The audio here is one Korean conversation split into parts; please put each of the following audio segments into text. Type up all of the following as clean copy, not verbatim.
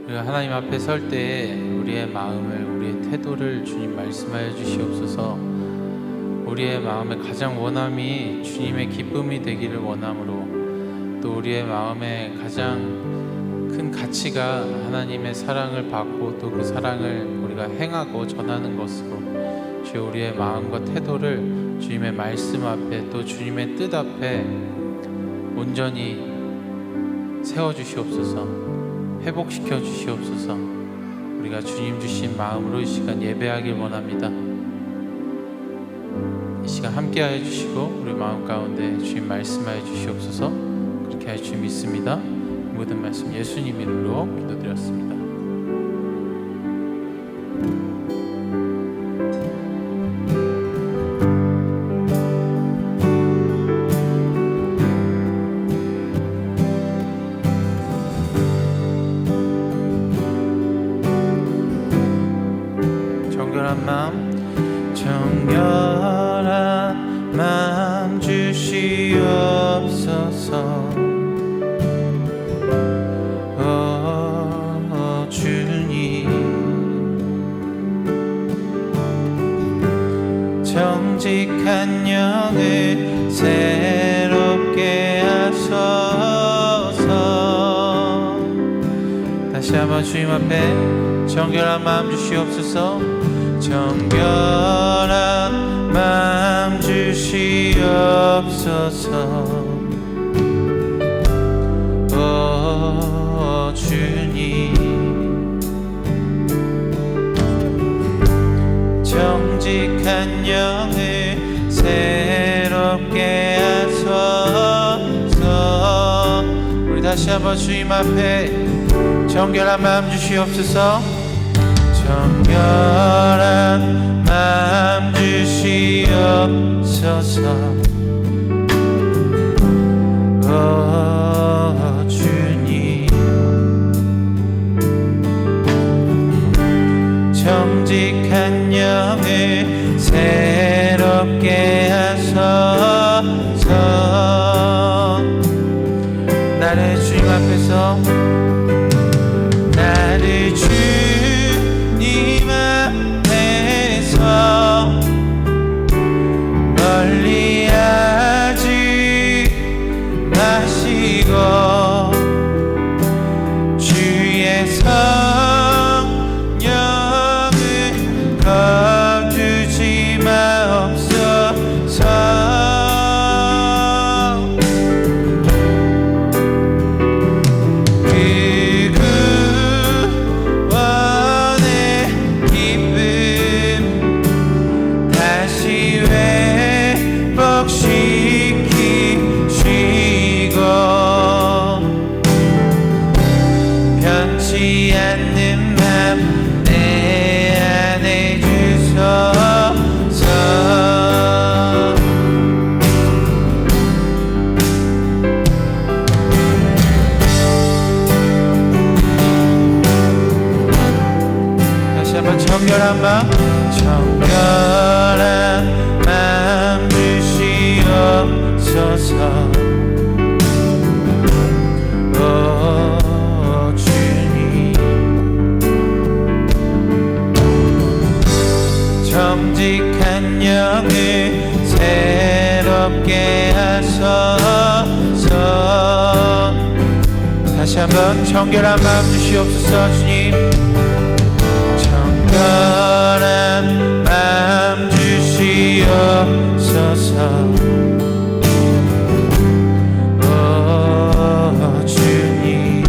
우리가 하나님 앞에 설 때 우리의 마음을, 우리의 태도를 주님 말씀하여 주시옵소서. 우리의 마음의 가장 원함이 주님의 기쁨이 되기를 원함으로, 또 우리의 마음의 가장 큰 가치가 하나님의 사랑을 받고 또 그 사랑을 우리가 행하고 전하는 것으로, 주여 우리의 마음과 태도를 주님의 말씀 앞에 또 주님의 뜻 앞에 온전히 세워주시옵소서. 회복시켜 주시옵소서. 우리가 주님 주신 마음으로 이 시간 예배하길 원합니다. 이 시간 함께하여 주시고 우리 마음 가운데 주님 말씀하여 주시옵소서. 그렇게 할 줄 믿습니다. 모든 말씀 예수님 이름으로 기도드렸습니다. 정결한 마음 주시옵소서. 주님, 정직한 영을 새롭게 하소서. 다시 한번 주님 앞에 정결한 마음 주시옵소서. 정결한 마음 주시옵소서. 오 주님, 정직한 영을 새롭게 하소서. 우리 다시 한번 주님 앞에 정결한 마음 주시옵소서. 정결한 마음 주시옵소서. 오 주님, 정직한 영을 새롭게 하소서. 나를 주님 앞에서, 나를 주님 앞에서 멀리하지 마시고 주의 성령을 거두지 마옵소서. 정결한 마음, 정결한 마음 주시옵소서. 오 주님, 정직한 영을 새롭게 하소서. 다시 한번 정결한 마음 주시옵소서. 주님, 정결한 마음 주시옵소서. 오 주님,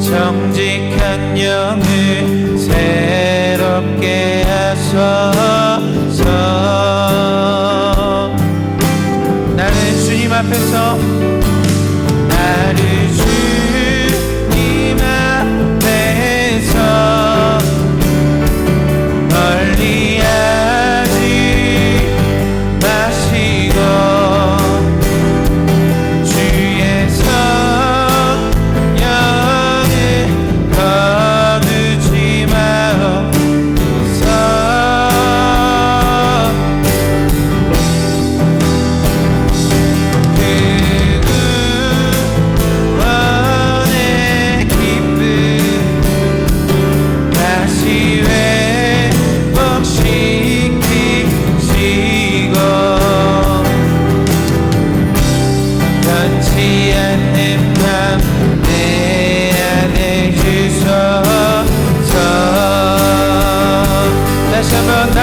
정직한 영을 새롭게 하소서. 나는 주님 앞에서, 나를 주님 앞에서 멀리하지 마시고 주의 성령을 거두지 마옵소서. 그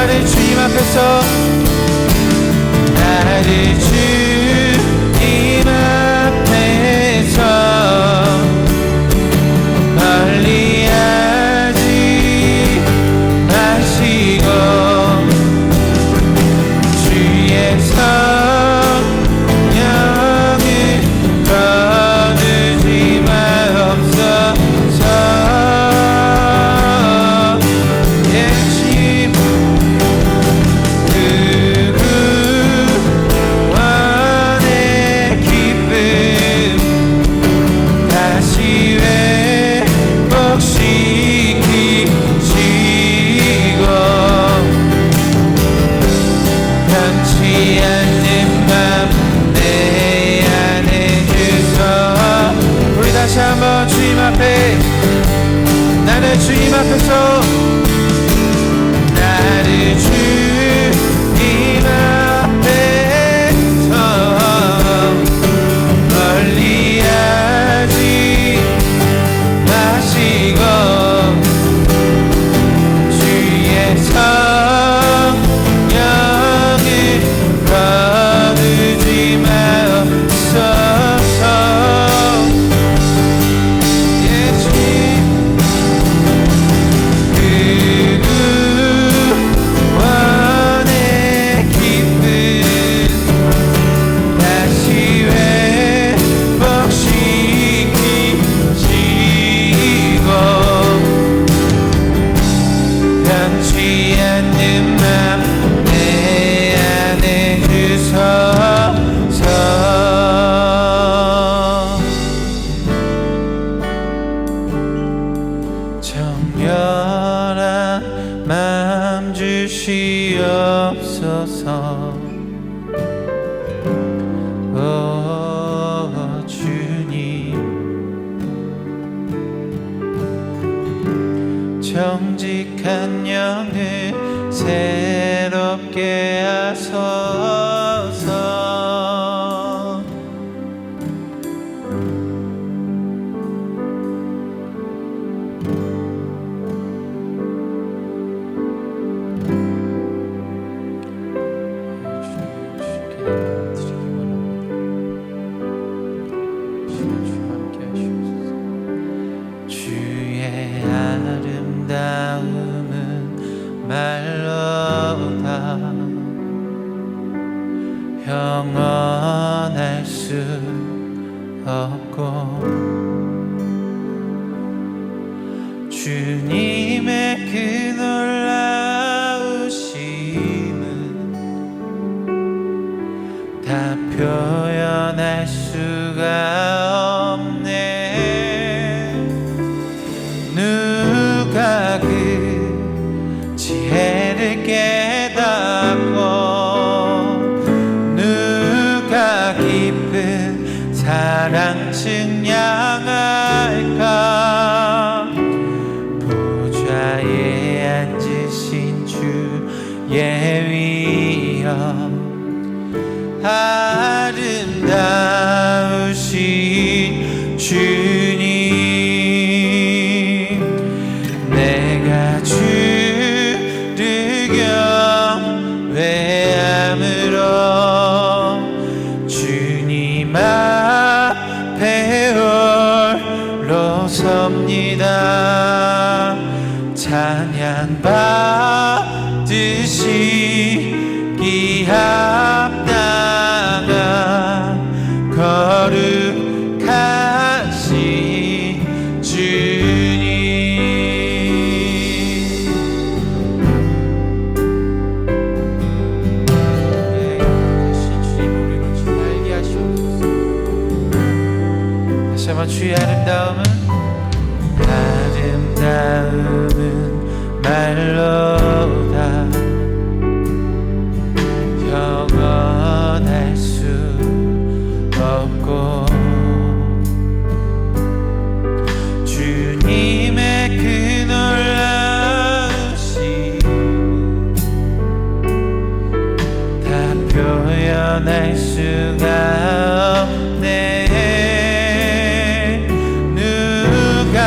나를 주님 앞에서 나를 주님 앞에서 멀리하지 마시고 주의 성령을 거두지 마옵소서. 예수님 그 구원의 기쁨 다시 회복시키시고 변치 않는 맘 내 안에 주소. 우리 다시 한번 주님 앞에 나는 주님 앞에서 나를 주님 앞에서 멀리하지 마시고 주의 성령을 거두지 마옵소서. 예수님 그 구원의 기쁨 다시 회복시키시고 변치 않는 맘 내 안에 주소서. 정결한 마음 주시옵소서. 오 주님 정직한 영을 새롭게 하소서. 주의 아름다움은 말로다 영원할 수 없고 주님의 그 놀라우심은 다 표현할 수가 없네. 누가 그 지혜를 깨닫고 누가 깊은 사랑 증량할까. 보좌에 앉으신 주의 위엄 아름다우신 주님 내가 주를 경외함으로 주님 앞에 홀로 섭니다. 찬양 받으시기 합당한 거룩하신 주님. 다시 한번 주의 아름다움은 말로다 영원할 수 없고 주님의 그 놀라우심 다 표현할 수가 없네. 누가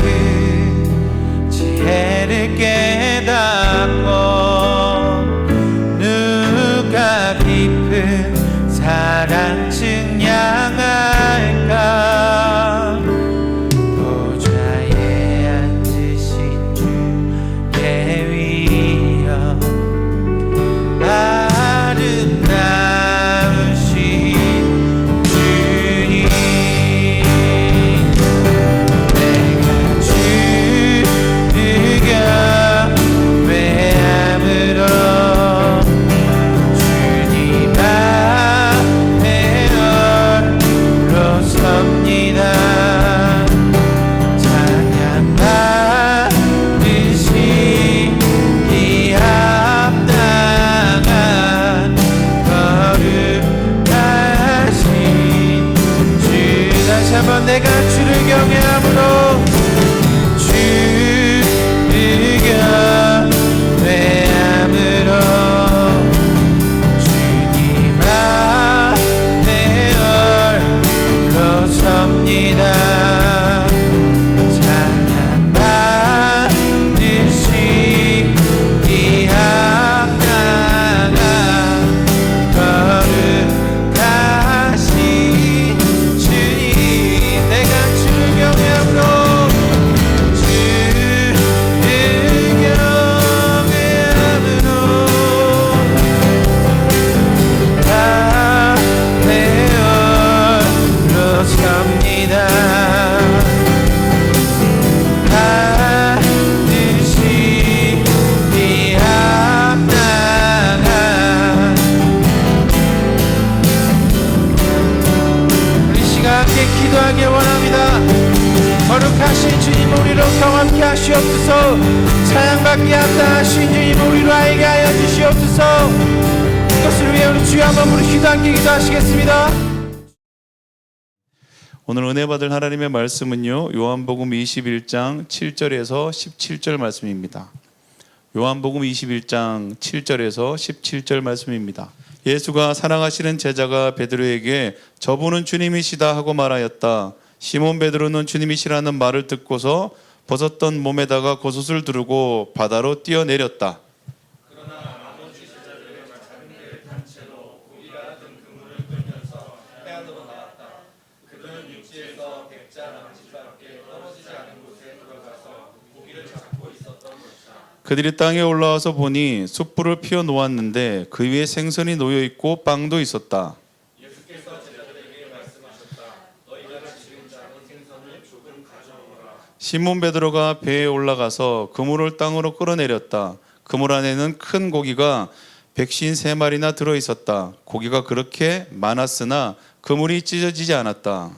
그 지혜를 깨닫고 한층 향할까 보좌에 앉으신 주의 위엄 아름다우신 주님 내가 주를 경외함으로 주님 앞에 홀로 섭니다. 찬양 받으시기 합당한 거룩하신 주 다시 한번 내가 주를 경외함으로 주를 경외함으로 주님 앞에 홀로 섭니다. 찬양 받으시기 합당한 거룩하신 주님 내가 주를 경외함으로 주를 경외함으로 앞에 홀로 섭니다. 받으시기 합당한 우리 시간 함께 기도하기 원합니다. 거룩하신 주님 우리로 경험케 하시옵소서. 찬양받기 합당하신 주님 우리로 알게 하여 주시옵소서. 이것을 위해 우리 주여 한번 부르시도 함께 기도하시겠습니다. 오늘 은혜 받을 하나님의 말씀은요, 요한복음 21장 7절에서 17절 말씀입니다. 요한복음 21장 7절에서 17절 말씀입니다. 예수가 사랑하시는 제자가 베드로에게 저분은 주님이시다 하고 말하였다. 시몬 베드로는 주님이시라는 말을 듣고서 벗었던 몸에다가 겉옷을 두르고 바다로 뛰어내렸다. 그들이 땅에 올라와서 보니 숯불을 피워 놓았는데 그 위에 생선이 놓여 있고 빵도 있었다. 시몬 베드로가 배에 올라가서 그물을 땅으로 끌어내렸다. 그물 안에는 큰 고기가 153마리나 들어 있었다. 고기가 그렇게 많았으나 그물이 찢어지지 않았다.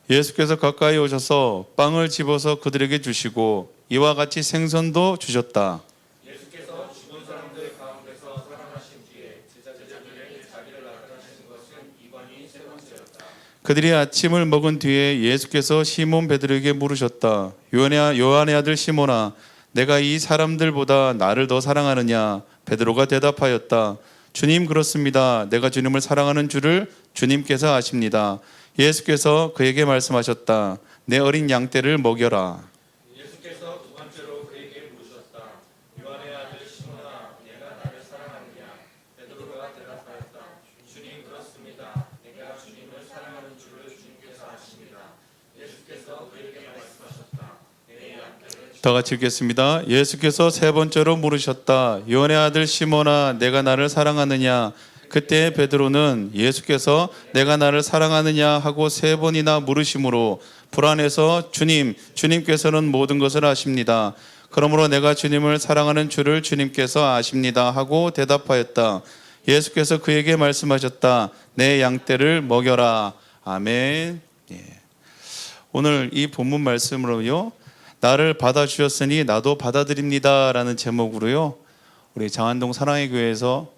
예수께서 가까이 오셔서 빵을 집어서 그들에게 주시고 이와 같이 생선도 주셨다. 예수께서 죽은 사람들 가운데서 살아나신 뒤에 제자들에게 자기를 나타내신 것은 이번이 세 번째였다. 그들이 아침을 먹은 뒤에 예수께서 시몬 베드로에게 물으셨다. 요한의 아들 시몬아, 내가 이 사람들보다 나를 더 사랑하느냐? 베드로가 대답하였다. 주님, 그렇습니다. 내가 주님을 사랑하는 줄을 주님께서 아십니다. 예수께서 그에게 말씀하셨다. 내 어린 양떼를 먹여라. 예수께서 두 번째로 그에게 물으셨다. 요한의 아들 시몬아, 내가 나를 사랑하느냐? 베드로가 대답하였다. 주님, 그렇습니다. 내가 주님을 사랑하는 줄을 주님께서 아십니다. 예수께서 그에게 말씀하셨다. 내 양떼를 다 같이 읽겠습니다. 예수께서 세 번째로 물으셨다. 요한의 아들 시몬아, 내가 나를 사랑하느냐? 그때 베드로는 예수께서 내가 나를 사랑하느냐 하고 세 번이나 물으심으로 불안해서 주님께서는 모든 것을 아십니다. 그러므로 내가 주님을 사랑하는 줄을 주님께서 아십니다 하고 대답하였다. 예수께서 그에게 말씀하셨다. 내 양떼를 먹여라. 아멘. 오늘 이 본문 말씀으로요, 나를 받아주셨으니 나도 받아드립니다 라는 제목으로요, 우리 장안동 사랑의 교회에서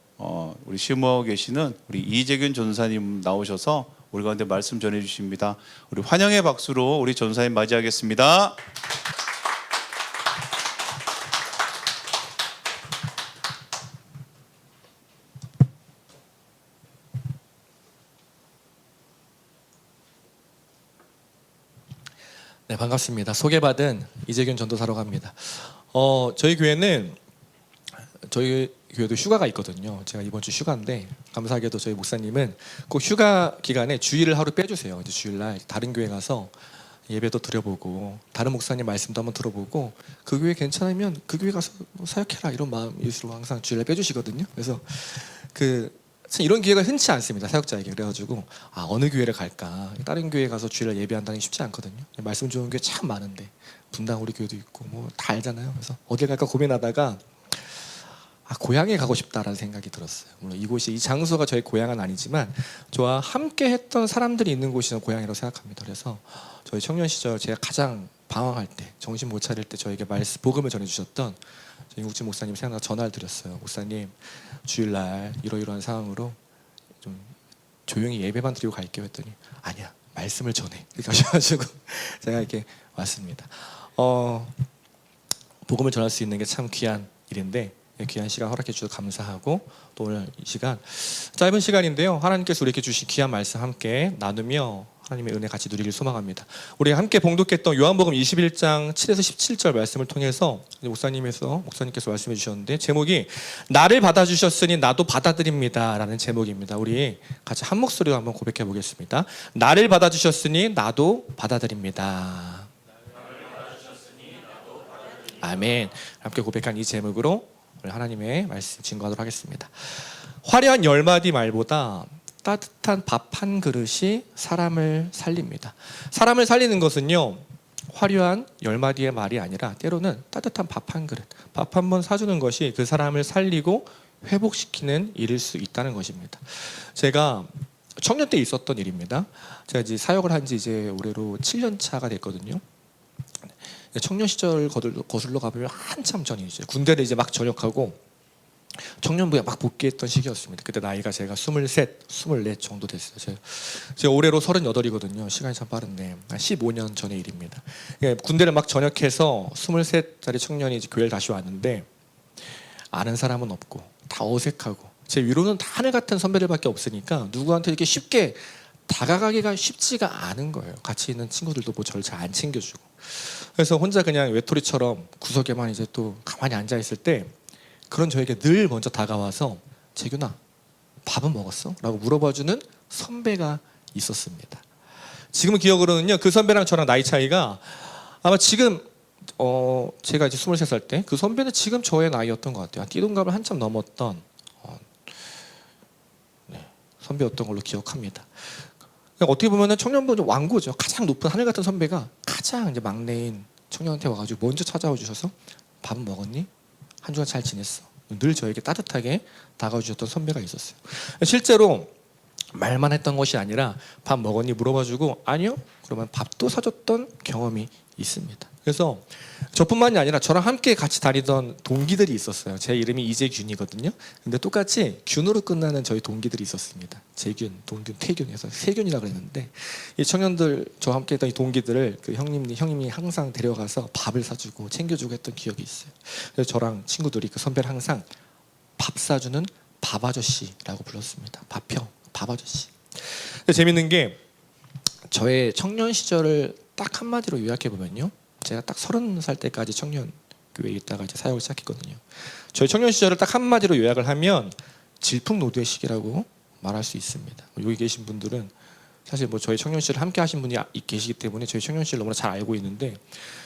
우리 심호하고 계시는 우리 이재균 전사님 나오셔서 우리 가운데 말씀 전해 주십니다. 우리 환영의 박수로 우리 전사님 맞이하겠습니다. 네, 반갑습니다. 소개받은 이재균 전도사라고 합니다. 저희 교회는 저희 교회도 휴가가 있거든요. 제가 이번 주 휴가인데 감사하게도 저희 목사님은 꼭 휴가 기간에 주일을 하루 빼주세요. 이제 주일날 다른 교회 가서 예배도 드려보고 다른 목사님 말씀도 한번 들어보고 그 교회 괜찮으면 그 교회 가서 사역해라 이런 마음으로 항상 주일날 빼주시거든요. 그래서 참 이런 기회가 흔치 않습니다, 사역자에게. 그래가지고 어느 교회를 갈까, 다른 교회 가서 주일날 예배한다는 게 쉽지 않거든요. 말씀 좋은 교회 참 많은데 분당 우리 교회도 있고 뭐 다 알잖아요. 그래서 어딜 갈까 고민하다가 고향에 가고 싶다라는 생각이 들었어요. 물론 이곳이, 이 장소가 저의 고향은 아니지만 저와 함께 했던 사람들이 있는 곳이 고향이라고 생각합니다. 그래서 저희 청년 시절 제가 가장 방황할 때, 정신 못 차릴 때 저에게 복음을 전해주셨던 저희 우지 목사님 생각나 전화를 드렸어요. 목사님, 주일날 이러이러한 상황으로 좀 조용히 예배만 드리고 갈게요 했더니 아니야, 말씀을 전해 이렇게 하셔가지고 제가 이렇게 왔습니다. 복음을 전할 수 있는 게 참 귀한 일인데 귀한 시간 허락해 주셔서 감사하고, 또 오늘 이 시간 짧은 시간인데요, 하나님께서 우리에게 주신 귀한 말씀 함께 나누며 하나님의 은혜 같이 누리길 소망합니다. 우리 함께 봉독했던 요한복음 21장 7에서 17절 말씀을 통해서 목사님께서 말씀해 주셨는데, 제목이 나를 받아주셨으니 나도 받아들입니다 라는 제목입니다. 우리 같이 한 목소리로 한번 고백해 보겠습니다. 나를 받아주셨으니 나도 받아들입니다. 아멘. 함께 고백한 이 제목으로 하나님의 말씀 증거하도록 하겠습니다. 화려한 10마디 말보다 따뜻한 밥 한 그릇이 사람을 살립니다. 사람을 살리는 것은요, 화려한 10마디의 말이 아니라 때로는 따뜻한 밥 한 그릇, 밥 한 번 사주는 것이 그 사람을 살리고 회복시키는 일일 수 있다는 것입니다. 제가 청년 때 있었던 일입니다. 제가 이제 사역을 한 지 이제 올해로 7년 차가 됐거든요. 청년 시절 거슬러 가보면 한참 전이죠. 군대를 이제 막 전역하고 청년부에 막 복귀했던 시기였습니다. 그때 나이가 제가 23, 24 정도 됐어요. 제가 올해로 38이거든요. 시간이 참 빠른데 15년 전의 일입니다. 군대를 막 전역해서 23살의 청년이 이제 교회를 다시 왔는데 아는 사람은 없고 다 어색하고 제 위로는 다 하늘 같은 선배들밖에 없으니까 누구한테 이렇게 쉽게 다가가기가 쉽지가 않은 거예요. 같이 있는 친구들도 뭐 저를 잘 안 챙겨주고. 그래서 혼자 그냥 외톨이처럼 구석에만 이제 또 가만히 앉아 있을 때 그런 저에게 늘 먼저 다가와서 재균아, 밥은 먹었어? 라고 물어봐주는 선배가 있었습니다. 지금 기억으로는요, 그 선배랑 저랑 나이 차이가 아마 지금 제가 이제 23살 때 그 선배는 지금 저의 나이였던 것 같아요. 띠동갑을 한참 넘었던 선배였던 걸로 기억합니다. 어떻게 보면은 청년부 왕고죠. 가장 높은 하늘 같은 선배가 가장 이제 막내인 청년한테 와가지고 먼저 찾아와 주셔서 밥은 먹었니? 한 주간 잘 지냈어. 늘 저에게 따뜻하게 다가와 주셨던 선배가 있었어요. 실제로 말만 했던 것이 아니라 밥 먹었니 물어봐주고 아니요? 그러면 밥도 사줬던 경험이 있습니다. 그래서 저뿐만이 아니라 저랑 함께 같이 다니던 동기들이 있었어요. 제 이름이 이재균이거든요. 근데 똑같이 균으로 끝나는 저희 동기들이 있었습니다. 재균, 동균, 태균 해서 세균이라고 그랬는데 이 청년들 저와 함께 했던 이 동기들을 그 형님이 항상 데려가서 밥을 사주고 챙겨주고 했던 기억이 있어요. 그래서 저랑 친구들이 그 선배를 항상 밥 사주는 밥 아저씨라고 불렀습니다. 밥형, 밥 아저씨. 근데 재밌는 게 저의 청년 시절을 딱 한마디로 요약해 보면요, 제가 딱 30살 때까지 청년 교회에 있다가 이제 사역을 시작했거든요. 저희 청년 시절을 딱 한마디로 요약을 하면 질풍노도의 시기라고 말할 수 있습니다. 여기 계신 분들은 사실 뭐 저희 청년 시절을 함께 하신 분이 계시기 때문에 저희 청년 시절 너무나 잘 알고 있는데,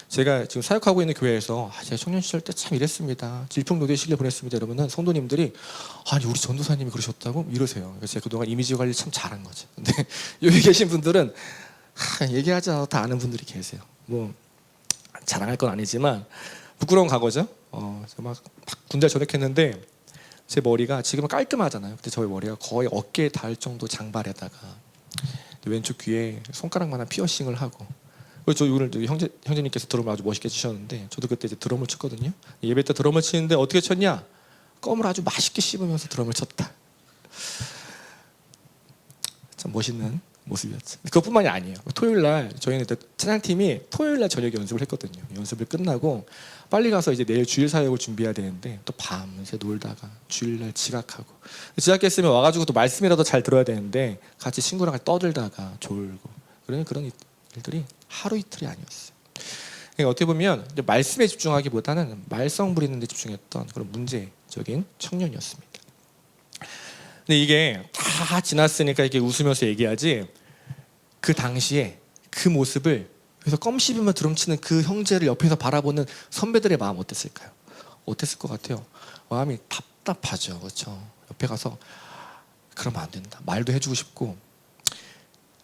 제가 지금 사역하고 있는 교회에서 제가 청년 시절 때 참 이랬습니다, 질풍노도의 시기를 보냈습니다 이러면은 성도님들이 아니 우리 전도사님이 그러셨다고 이러세요. 그래서 제가 그동안 이미지 관리 참 잘한 거죠. 근데 여기 계신 분들은 얘기하자 다 아는 분들이 계세요. 뭐 자랑할 건 아니지만 부끄러운 과거죠. 제가 막 군대 전역했는데 제 머리가 지금은 깔끔하잖아요. 근데 저의 머리가 거의 어깨에 닿을 정도 장발에다가 왼쪽 귀에 손가락만한 피어싱을 하고, 그리고 저 오늘 형제님께서 드럼을 아주 멋있게 치셨는데 저도 그때 이제 드럼을 쳤거든요. 예배 때 드럼을 치는데 어떻게 쳤냐? 껌을 아주 맛있게 씹으면서 드럼을 쳤다. 참 멋있는 모습이었죠. 그것뿐만이 아니에요. 토요일날 저희는 찬양팀이 토요일날 저녁에 연습을 했거든요. 연습을 끝나고 빨리 가서 이제 내일 주일 사역을 준비해야 되는데 또 밤새 놀다가 주일날 지각하고, 지각했으면 와가지고 또 말씀이라도 잘 들어야 되는데 같이 친구랑 떠들다가 졸고 그런 일들이 하루 이틀이 아니었어요. 그러니까 어떻게 보면 이제 말씀에 집중하기보다는 말썽 부리는 데 집중했던 그런 문제적인 청년이었습니다. 근데 이게 다 지났으니까 이렇게 웃으면서 얘기하지, 그 당시에 그 모습을 그래서 껌 씹으며 드럼치는 그 형제를 옆에서 바라보는 선배들의 마음 어땠을까요? 어땠을 것 같아요? 마음이 답답하죠. 그렇죠? 옆에 가서 그러면 안 된다. 말도 해주고 싶고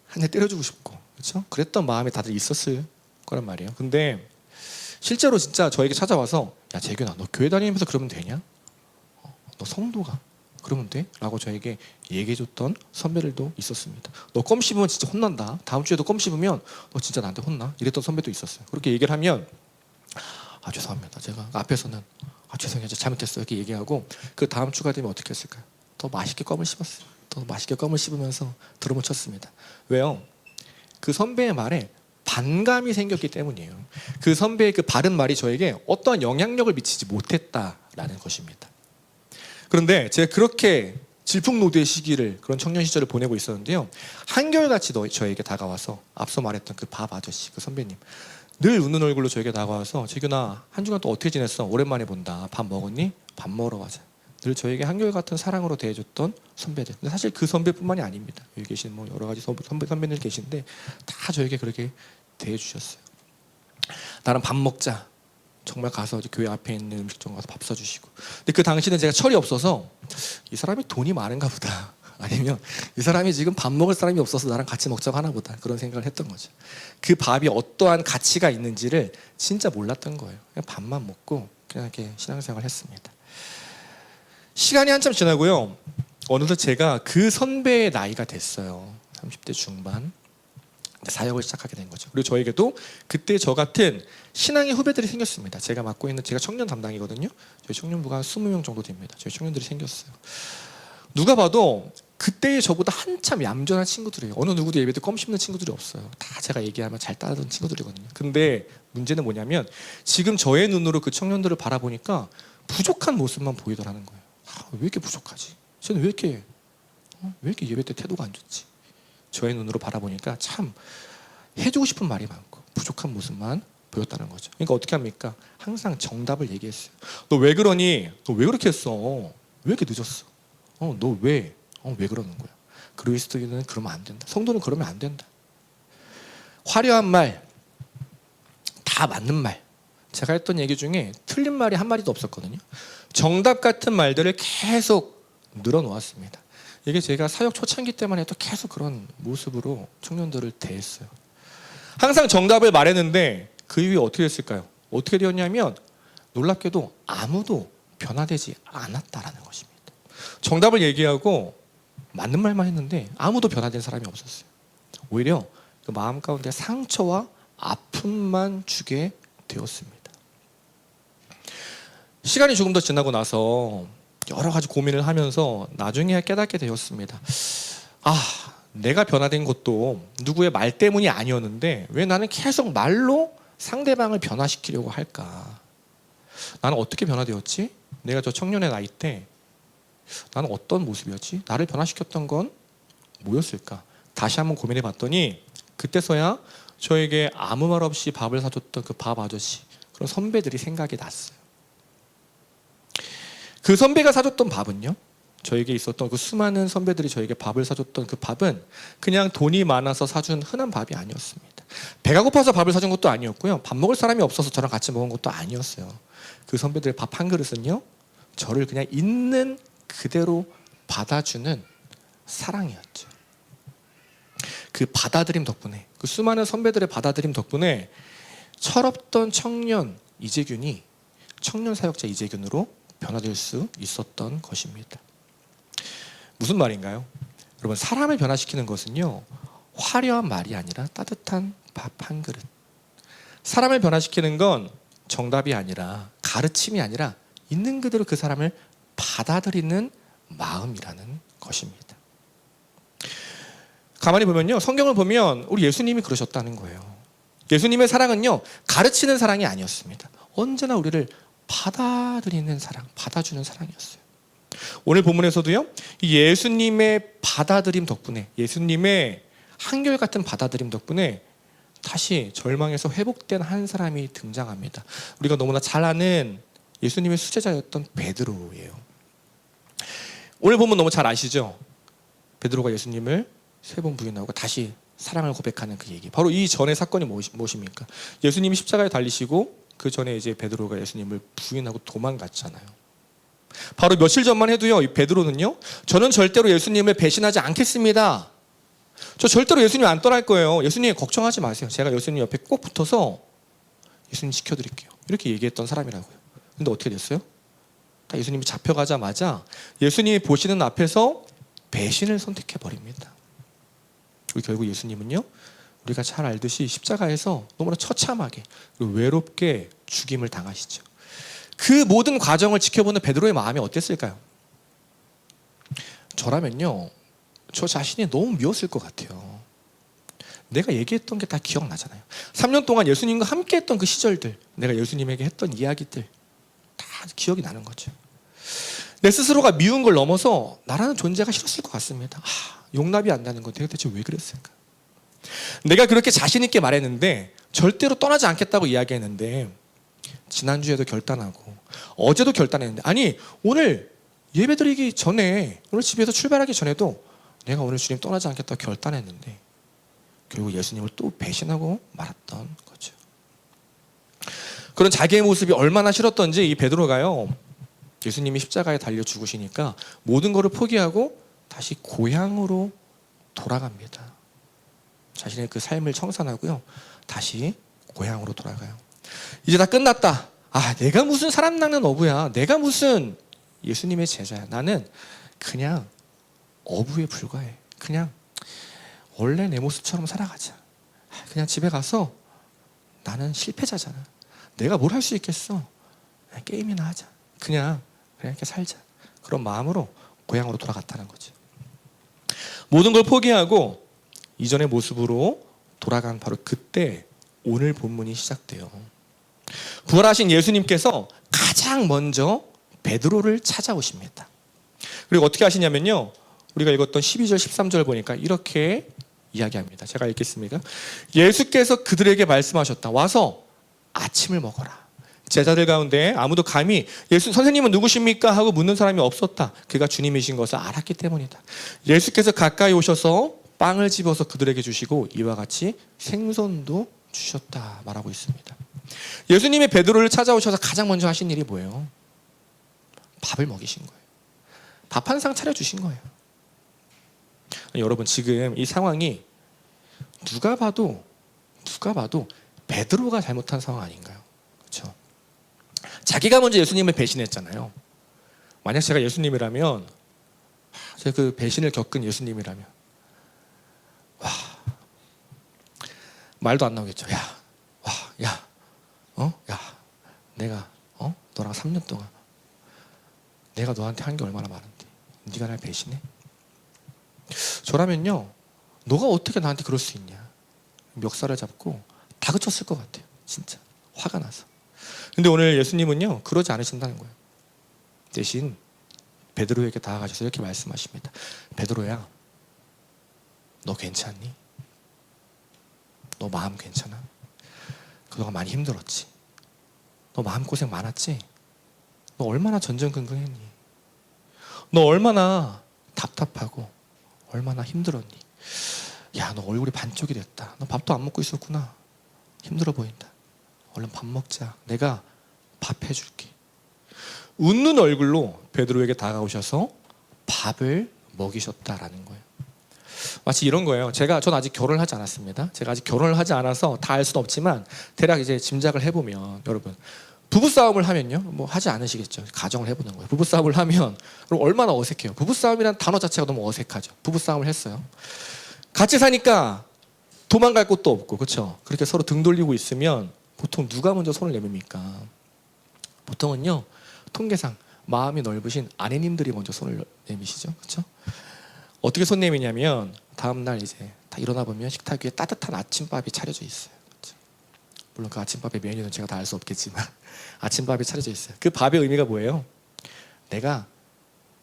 한 대 때려주고 싶고, 그렇죠? 그랬던 마음이 다들 있었을 거란 말이에요. 근데 실제로 진짜 저에게 찾아와서 야 재균아, 너 교회 다니면서 그러면 되냐? 너 성도가 그러면 돼? 라고 저에게 얘기해줬던 선배들도 있었습니다. 너 껌 씹으면 진짜 혼난다. 다음 주에도 껌 씹으면 너 진짜 나한테 혼나. 이랬던 선배도 있었어요. 그렇게 얘기를 하면 아 죄송합니다. 제가 앞에서는 아 죄송해요. 잘못했어요. 이렇게 얘기하고 그 다음 주가 되면 어떻게 했을까요? 더 맛있게 껌을 씹었어요. 더 맛있게 껌을 씹으면서 드럼을 쳤습니다. 왜요? 그 선배의 말에 반감이 생겼기 때문이에요. 그 선배의 그 바른 말이 저에게 어떠한 영향력을 미치지 못했다라는 것입니다. 그런데 제가 그렇게 질풍노도의 시기를, 그런 청년 시절을 보내고 있었는데요. 한결같이 저에게 다가와서 앞서 말했던 그 밥 아저씨, 그 선배님, 늘 웃는 얼굴로 저에게 다가와서 재균아 한 주간 또 어떻게 지냈어? 오랜만에 본다. 밥 먹었니? 밥 먹으러 가자. 늘 저에게 한결같은 사랑으로 대해줬던 선배들. 근데 사실 그 선배뿐만이 아닙니다. 여기 계신 뭐 여러 가지 선배들 계신데 다 저에게 그렇게 대해주셨어요. 나랑 밥 먹자. 정말 가서 이제 교회 앞에 있는 음식점 가서 밥 사주시고. 근데 그 당시는 제가 철이 없어서 이 사람이 돈이 많은가 보다. 아니면 이 사람이 지금 밥 먹을 사람이 없어서 나랑 같이 먹자고 하나 보다. 그런 생각을 했던 거죠. 그 밥이 어떠한 가치가 있는지를 진짜 몰랐던 거예요. 그냥 밥만 먹고 그냥 이렇게 신앙생활을 했습니다. 시간이 한참 지나고요. 어느덧 제가 그 선배의 나이가 됐어요. 30대 중반. 사역을 시작하게 된 거죠. 그리고 저에게도 그때 저 같은 신앙의 후배들이 생겼습니다. 제가 맡고 있는, 제가 청년 담당이거든요. 저희 청년부가 한 20명 정도 됩니다. 저희 청년들이 생겼어요. 누가 봐도 그때의 저보다 한참 얌전한 친구들이에요. 어느 누구도 예배 때 껌 씹는 친구들이 없어요. 다 제가 얘기하면 잘 따르던 친구들이거든요. 근데 문제는 뭐냐면 지금 저의 눈으로 그 청년들을 바라보니까 부족한 모습만 보이더라는 거예요. 왜 이렇게 부족하지? 쟤는 왜 이렇게 예배 때 태도가 안 좋지? 저의 눈으로 바라보니까 참 해주고 싶은 말이 많고 부족한 모습만 보였다는 거죠. 그러니까 어떻게 합니까? 항상 정답을 얘기했어요. 너 왜 그러니? 너 왜 그렇게 했어? 왜 이렇게 늦었어? 너 왜? 왜 그러는 거야? 그리스도인은 그러면 안 된다. 성도는 그러면 안 된다. 화려한 말, 다 맞는 말. 제가 했던 얘기 중에 틀린 말이 한 마디도 없었거든요. 정답 같은 말들을 계속 늘어놓았습니다. 이게 제가 사역 초창기 때만 해도 계속 그런 모습으로 청년들을 대했어요. 항상 정답을 말했는데 그 이후에 어떻게 됐을까요? 어떻게 되었냐면 놀랍게도 아무도 변화되지 않았다라는 것입니다. 정답을 얘기하고 맞는 말만 했는데 아무도 변화된 사람이 없었어요. 오히려 그 마음 가운데 상처와 아픔만 주게 되었습니다. 시간이 조금 더 지나고 나서 여러 가지 고민을 하면서 나중에 깨닫게 되었습니다. 내가 변화된 것도 누구의 말 때문이 아니었는데 왜 나는 계속 말로 상대방을 변화시키려고 할까? 나는 어떻게 변화되었지? 내가 저 청년의 나이 때 나는 어떤 모습이었지? 나를 변화시켰던 건 뭐였을까? 다시 한번 고민해 봤더니 그때서야 저에게 아무 말 없이 밥을 사줬던 그 밥 아저씨, 그런 선배들이 생각이 났어요. 그 선배가 사줬던 밥은요, 저에게 있었던 그 수많은 선배들이 저에게 밥을 사줬던 그 밥은 그냥 돈이 많아서 사준 흔한 밥이 아니었습니다. 배가 고파서 밥을 사준 것도 아니었고요, 밥 먹을 사람이 없어서 저랑 같이 먹은 것도 아니었어요. 그 선배들의 밥 한 그릇은요, 저를 그냥 있는 그대로 받아주는 사랑이었죠. 그 받아들임 덕분에, 그 수많은 선배들의 받아들임 덕분에 철없던 청년 이재균이 청년 사역자 이재균으로 변화될 수 있었던 것입니다. 무슨 말인가요? 여러분, 사람을 변화시키는 것은요, 화려한 말이 아니라 따뜻한 밥 한 그릇. 사람을 변화시키는 건 정답이 아니라, 가르침이 아니라 있는 그대로 그 사람을 받아들이는 마음이라는 것입니다. 가만히 보면요, 성경을 보면 우리 예수님이 그러셨다는 거예요. 예수님의 사랑은요, 가르치는 사랑이 아니었습니다. 언제나 우리를 받아들이는 사랑, 받아주는 사랑이었어요. 오늘 본문에서도요, 예수님의 받아들임 덕분에, 예수님의 한결같은 받아들임 덕분에 다시 절망에서 회복된 한 사람이 등장합니다. 우리가 너무나 잘 아는 예수님의 수제자였던 베드로예요. 오늘 보면 너무 잘 아시죠? 베드로가 예수님을 3번 부인하고 다시 사랑을 고백하는 그 얘기. 바로 이 전의 사건이 무엇입니까? 예수님이 십자가에 달리시고 그 전에 이제 베드로가 예수님을 부인하고 도망갔잖아요. 바로 며칠 전만 해도요, 이 베드로는요, 저는 절대로 예수님을 배신하지 않겠습니다. 저 절대로 예수님 안 떠날 거예요. 예수님 걱정하지 마세요. 제가 예수님 옆에 꼭 붙어서 예수님 지켜드릴게요. 이렇게 얘기했던 사람이라고요. 근데 어떻게 됐어요? 딱 예수님이 잡혀가자마자 예수님이 보시는 앞에서 배신을 선택해버립니다. 그리고 결국 예수님은요, 우리가 잘 알듯이 십자가에서 너무나 처참하게 그리고 외롭게 죽임을 당하시죠. 그 모든 과정을 지켜보는 베드로의 마음이 어땠을까요? 저라면요, 저 자신이 너무 미웠을 것 같아요. 내가 얘기했던 게 다 기억나잖아요. 3년 동안 예수님과 함께 했던 그 시절들, 내가 예수님에게 했던 이야기들 다 기억이 나는 거죠. 내 스스로가 미운 걸 넘어서 나라는 존재가 싫었을 것 같습니다. 용납이 안 나는 건 내가 대체 왜 그랬을까? 내가 그렇게 자신 있게 말했는데, 절대로 떠나지 않겠다고 이야기했는데, 지난주에도 결단하고 어제도 결단했는데, 아니 오늘 예배드리기 전에, 오늘 집에서 출발하기 전에도 내가 오늘 주님 떠나지 않겠다고 결단했는데 결국 예수님을 또 배신하고 말았던 거죠. 그런 자기의 모습이 얼마나 싫었던지 이 베드로가요, 예수님이 십자가에 달려 죽으시니까 모든 것을 포기하고 다시 고향으로 돌아갑니다. 자신의 그 삶을 청산하고요, 다시 고향으로 돌아가요. 이제 다 끝났다. 내가 무슨 사람 낚는 어부야. 내가 무슨 예수님의 제자야. 나는 그냥 어부에 불과해. 그냥 원래 내 모습처럼 살아가자. 그냥 집에 가서 나는 실패자잖아. 내가 뭘 할 수 있겠어. 그냥 게임이나 하자. 그냥 이렇게 살자. 그런 마음으로 고향으로 돌아갔다는 거죠. 모든 걸 포기하고 이전의 모습으로 돌아간 바로 그때 오늘 본문이 시작돼요. 부활하신 예수님께서 가장 먼저 베드로를 찾아오십니다. 그리고 어떻게 하시냐면요, 우리가 읽었던 12절 13절 보니까 이렇게 이야기합니다. 제가 읽겠습니다. 예수께서 그들에게 말씀하셨다. 와서 아침을 먹어라. 제자들 가운데 아무도 감히 예수 선생님은 누구십니까? 하고 묻는 사람이 없었다. 그가 주님이신 것을 알았기 때문이다. 예수께서 가까이 오셔서 빵을 집어서 그들에게 주시고 이와 같이 생선도 주셨다 말하고 있습니다. 예수님이 베드로를 찾아오셔서 가장 먼저 하신 일이 뭐예요? 밥을 먹이신 거예요. 밥 한 상 차려주신 거예요. 여러분, 지금 이 상황이 누가 봐도 베드로가 잘못한 상황 아닌가요? 그렇죠? 자기가 먼저 예수님을 배신했잖아요. 만약 제가 예수님이라면, 제가 그 배신을 겪은 예수님이라면, 말도 안 나오겠죠. 내가 너랑 3년 동안 내가 너한테 한 게 얼마나 많은데 네가 날 배신해? 저라면요, 너가 어떻게 나한테 그럴 수 있냐, 멱살을 잡고 다그쳤을 것 같아요. 진짜 화가 나서. 근데 오늘 예수님은요, 그러지 않으신다는 거예요. 대신 베드로에게 다가가셔서 이렇게 말씀하십니다. 베드로야, 너 괜찮니? 너 마음 괜찮아? 그동안 많이 힘들었지? 너 마음고생 많았지? 너 얼마나 전전긍긍했니? 너 얼마나 답답하고 얼마나 힘들었니? 야, 너 얼굴이 반쪽이 됐다. 너 밥도 안 먹고 있었구나. 힘들어 보인다. 얼른 밥 먹자. 내가 밥 해줄게. 웃는 얼굴로 베드로에게 다가오셔서 밥을 먹이셨다라는 거예요. 마치 이런 거예요. 전 아직 결혼을 하지 않았습니다. 제가 아직 결혼을 하지 않아서 다 알 수는 없지만 대략 이제 짐작을 해보면, 여러분, 부부싸움을 하면요, 뭐 하지 않으시겠죠. 가정을 해보는 거예요. 부부싸움을 하면 그럼 얼마나 어색해요. 부부싸움이란 단어 자체가 너무 어색하죠. 부부싸움을 했어요. 같이 사니까 도망갈 곳도 없고, 그렇죠? 그렇게 서로 등 돌리고 있으면 보통 누가 먼저 손을 내밉니까? 보통은요, 통계상 마음이 넓으신 아내님들이 먼저 손을 내미시죠. 그렇죠? 어떻게 손 내미냐면, 다음날 이제 다 일어나 보면 식탁 위에 따뜻한 아침밥이 차려져 있어요. 그렇죠? 물론 그 아침밥의 메뉴는 제가 다 알 수 없겠지만 아침밥이 차려져 있어요. 그 밥의 의미가 뭐예요? 내가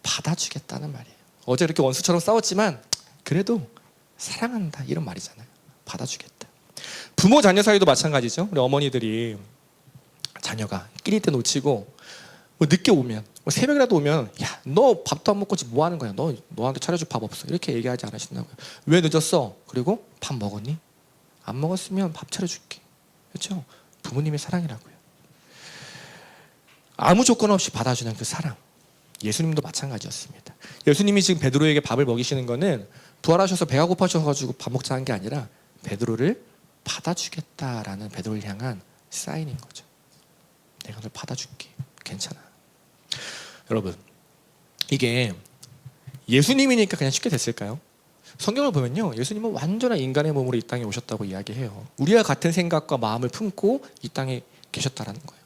받아주겠다는 말이에요. 어제 이렇게 원수처럼 싸웠지만 그래도 사랑한다, 이런 말이잖아요. 받아주겠다. 부모 자녀 사이도 마찬가지죠. 우리 어머니들이 자녀가 끼리 때 놓치고 뭐 늦게 오면 뭐 새벽이라도 오면 야, 너 밥도 안 먹고 지금 뭐 하는 거야? 너한테 차려줄 밥 없어. 이렇게 얘기하지 않으신다고요. 왜 늦었어? 그리고 밥 먹었니? 안 먹었으면 밥 차려줄게. 그렇죠? 부모님의 사랑이라고요. 아무 조건 없이 받아주는 그 사랑. 예수님도 마찬가지였습니다. 예수님이 지금 베드로에게 밥을 먹이시는 거는 부활하셔서 배가 고파셔가지고 밥 먹자는 게 아니라 베드로를 받아주겠다라는 베드로를 향한 사인인 거죠. 내가 널 받아줄게. 괜찮아. 여러분, 이게 예수님이니까 그냥 쉽게 됐을까요? 성경을 보면요, 예수님은 완전한 인간의 몸으로 이 땅에 오셨다고 이야기해요. 우리와 같은 생각과 마음을 품고 이 땅에 계셨다라는 거예요.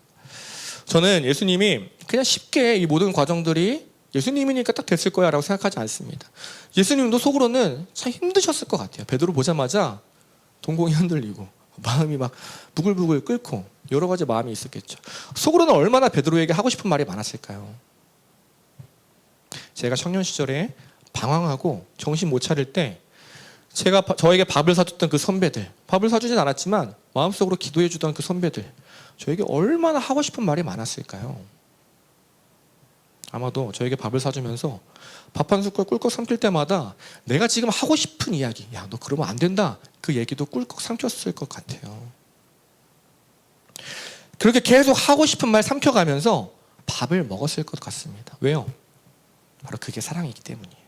저는 예수님이 그냥 쉽게 이 모든 과정들이 예수님이니까 딱 됐을 거야 라고 생각하지 않습니다. 예수님도 속으로는 참 힘드셨을 것 같아요. 베드로 보자마자 동공이 흔들리고 마음이 막 부글부글 끓고 여러 가지 마음이 있었겠죠. 속으로는 얼마나 베드로에게 하고 싶은 말이 많았을까요? 제가 청년 시절에 방황하고 정신 못 차릴 때 저에게 밥을 사줬던 그 선배들, 밥을 사주진 않았지만 마음속으로 기도해 주던 그 선배들, 저에게 얼마나 하고 싶은 말이 많았을까요? 아마도 저에게 밥을 사주면서 밥 한 숟갈 꿀꺽 삼킬 때마다 내가 지금 하고 싶은 이야기, 야, 너 그러면 안 된다, 그 얘기도 꿀꺽 삼켰을 것 같아요. 그렇게 계속 하고 싶은 말 삼켜가면서 밥을 먹었을 것 같습니다. 왜요? 바로 그게 사랑이기 때문이에요.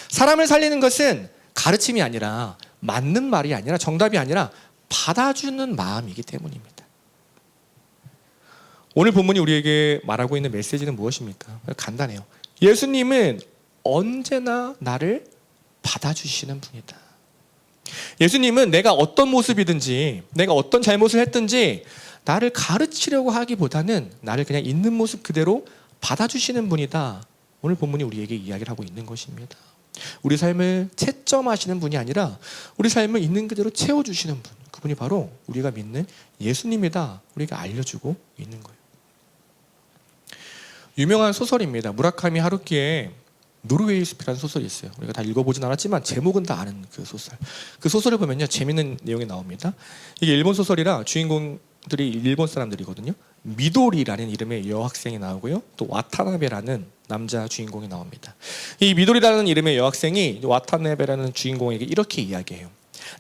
사람을 살리는 것은 가르침이 아니라, 맞는 말이 아니라, 정답이 아니라 받아주는 마음이기 때문입니다. 오늘 본문이 우리에게 말하고 있는 메시지는 무엇입니까? 간단해요. 예수님은 언제나 나를 받아주시는 분이다. 예수님은 내가 어떤 모습이든지, 내가 어떤 잘못을 했든지 나를 가르치려고 하기보다는 나를 그냥 있는 모습 그대로 받아주시는 분이다. 오늘 본문이 우리에게 이야기를 하고 있는 것입니다. 우리 삶을 채점하시는 분이 아니라 우리 삶을 있는 그대로 채워주시는 분, 그분이 바로 우리가 믿는 예수님이다. 우리가 알려주고 있는 거예요. 유명한 소설입니다. 무라카미 하루키의 노르웨이 숲이라는 소설이 있어요. 우리가 다 읽어보진 않았지만 제목은 다 아는 그 소설. 그 소설을 보면요, 재밌는 내용이 나옵니다. 이게 일본 소설이라 주인공들이 일본 사람들이거든요. 미도리라는 이름의 여학생이 나오고요, 또 와타나베라는 남자 주인공이 나옵니다. 이 미도리라는 이름의 여학생이 와타나베라는 주인공에게 이렇게 이야기해요.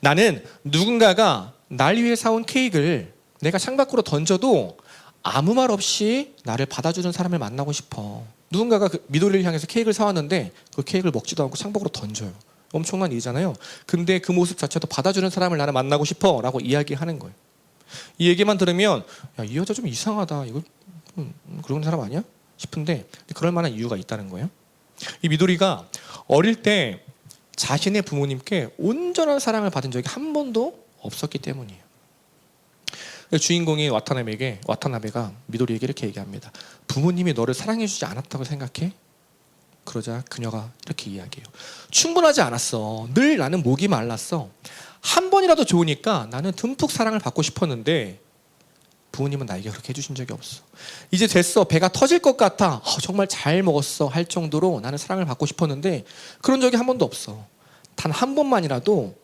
나는 누군가가 날 위해 사온 케이크를 내가 창밖으로 던져도 아무 말 없이 나를 받아주는 사람을 만나고 싶어. 누군가가 그 미도리를 향해서 케이크를 사왔는데 그 케이크를 먹지도 않고 창밖으로 던져요. 엄청난 일이잖아요. 근데 그 모습 자체도 받아주는 사람을 나는 만나고 싶어 라고 이야기하는 거예요. 이 얘기만 들으면, 야, 이 여자 좀 이상하다, 이거 그런 사람 아니야? 싶은데 그럴 만한 이유가 있다는 거예요. 이 미도리가 어릴 때 자신의 부모님께 온전한 사랑을 받은 적이 한 번도 없었기 때문이에요. 주인공인 와타나베가 미도리에게 이렇게 얘기합니다. 부모님이 너를 사랑해주지 않았다고 생각해? 그러자 그녀가 이렇게 이야기해요. 충분하지 않았어. 늘 나는 목이 말랐어. 한 번이라도 좋으니까 나는 듬뿍 사랑을 받고 싶었는데 부모님은 나에게 그렇게 해주신 적이 없어. 이제 됐어. 배가 터질 것 같아. 정말 잘 먹었어 할 정도로 나는 사랑을 받고 싶었는데 그런 적이 한 번도 없어. 단 한 번만이라도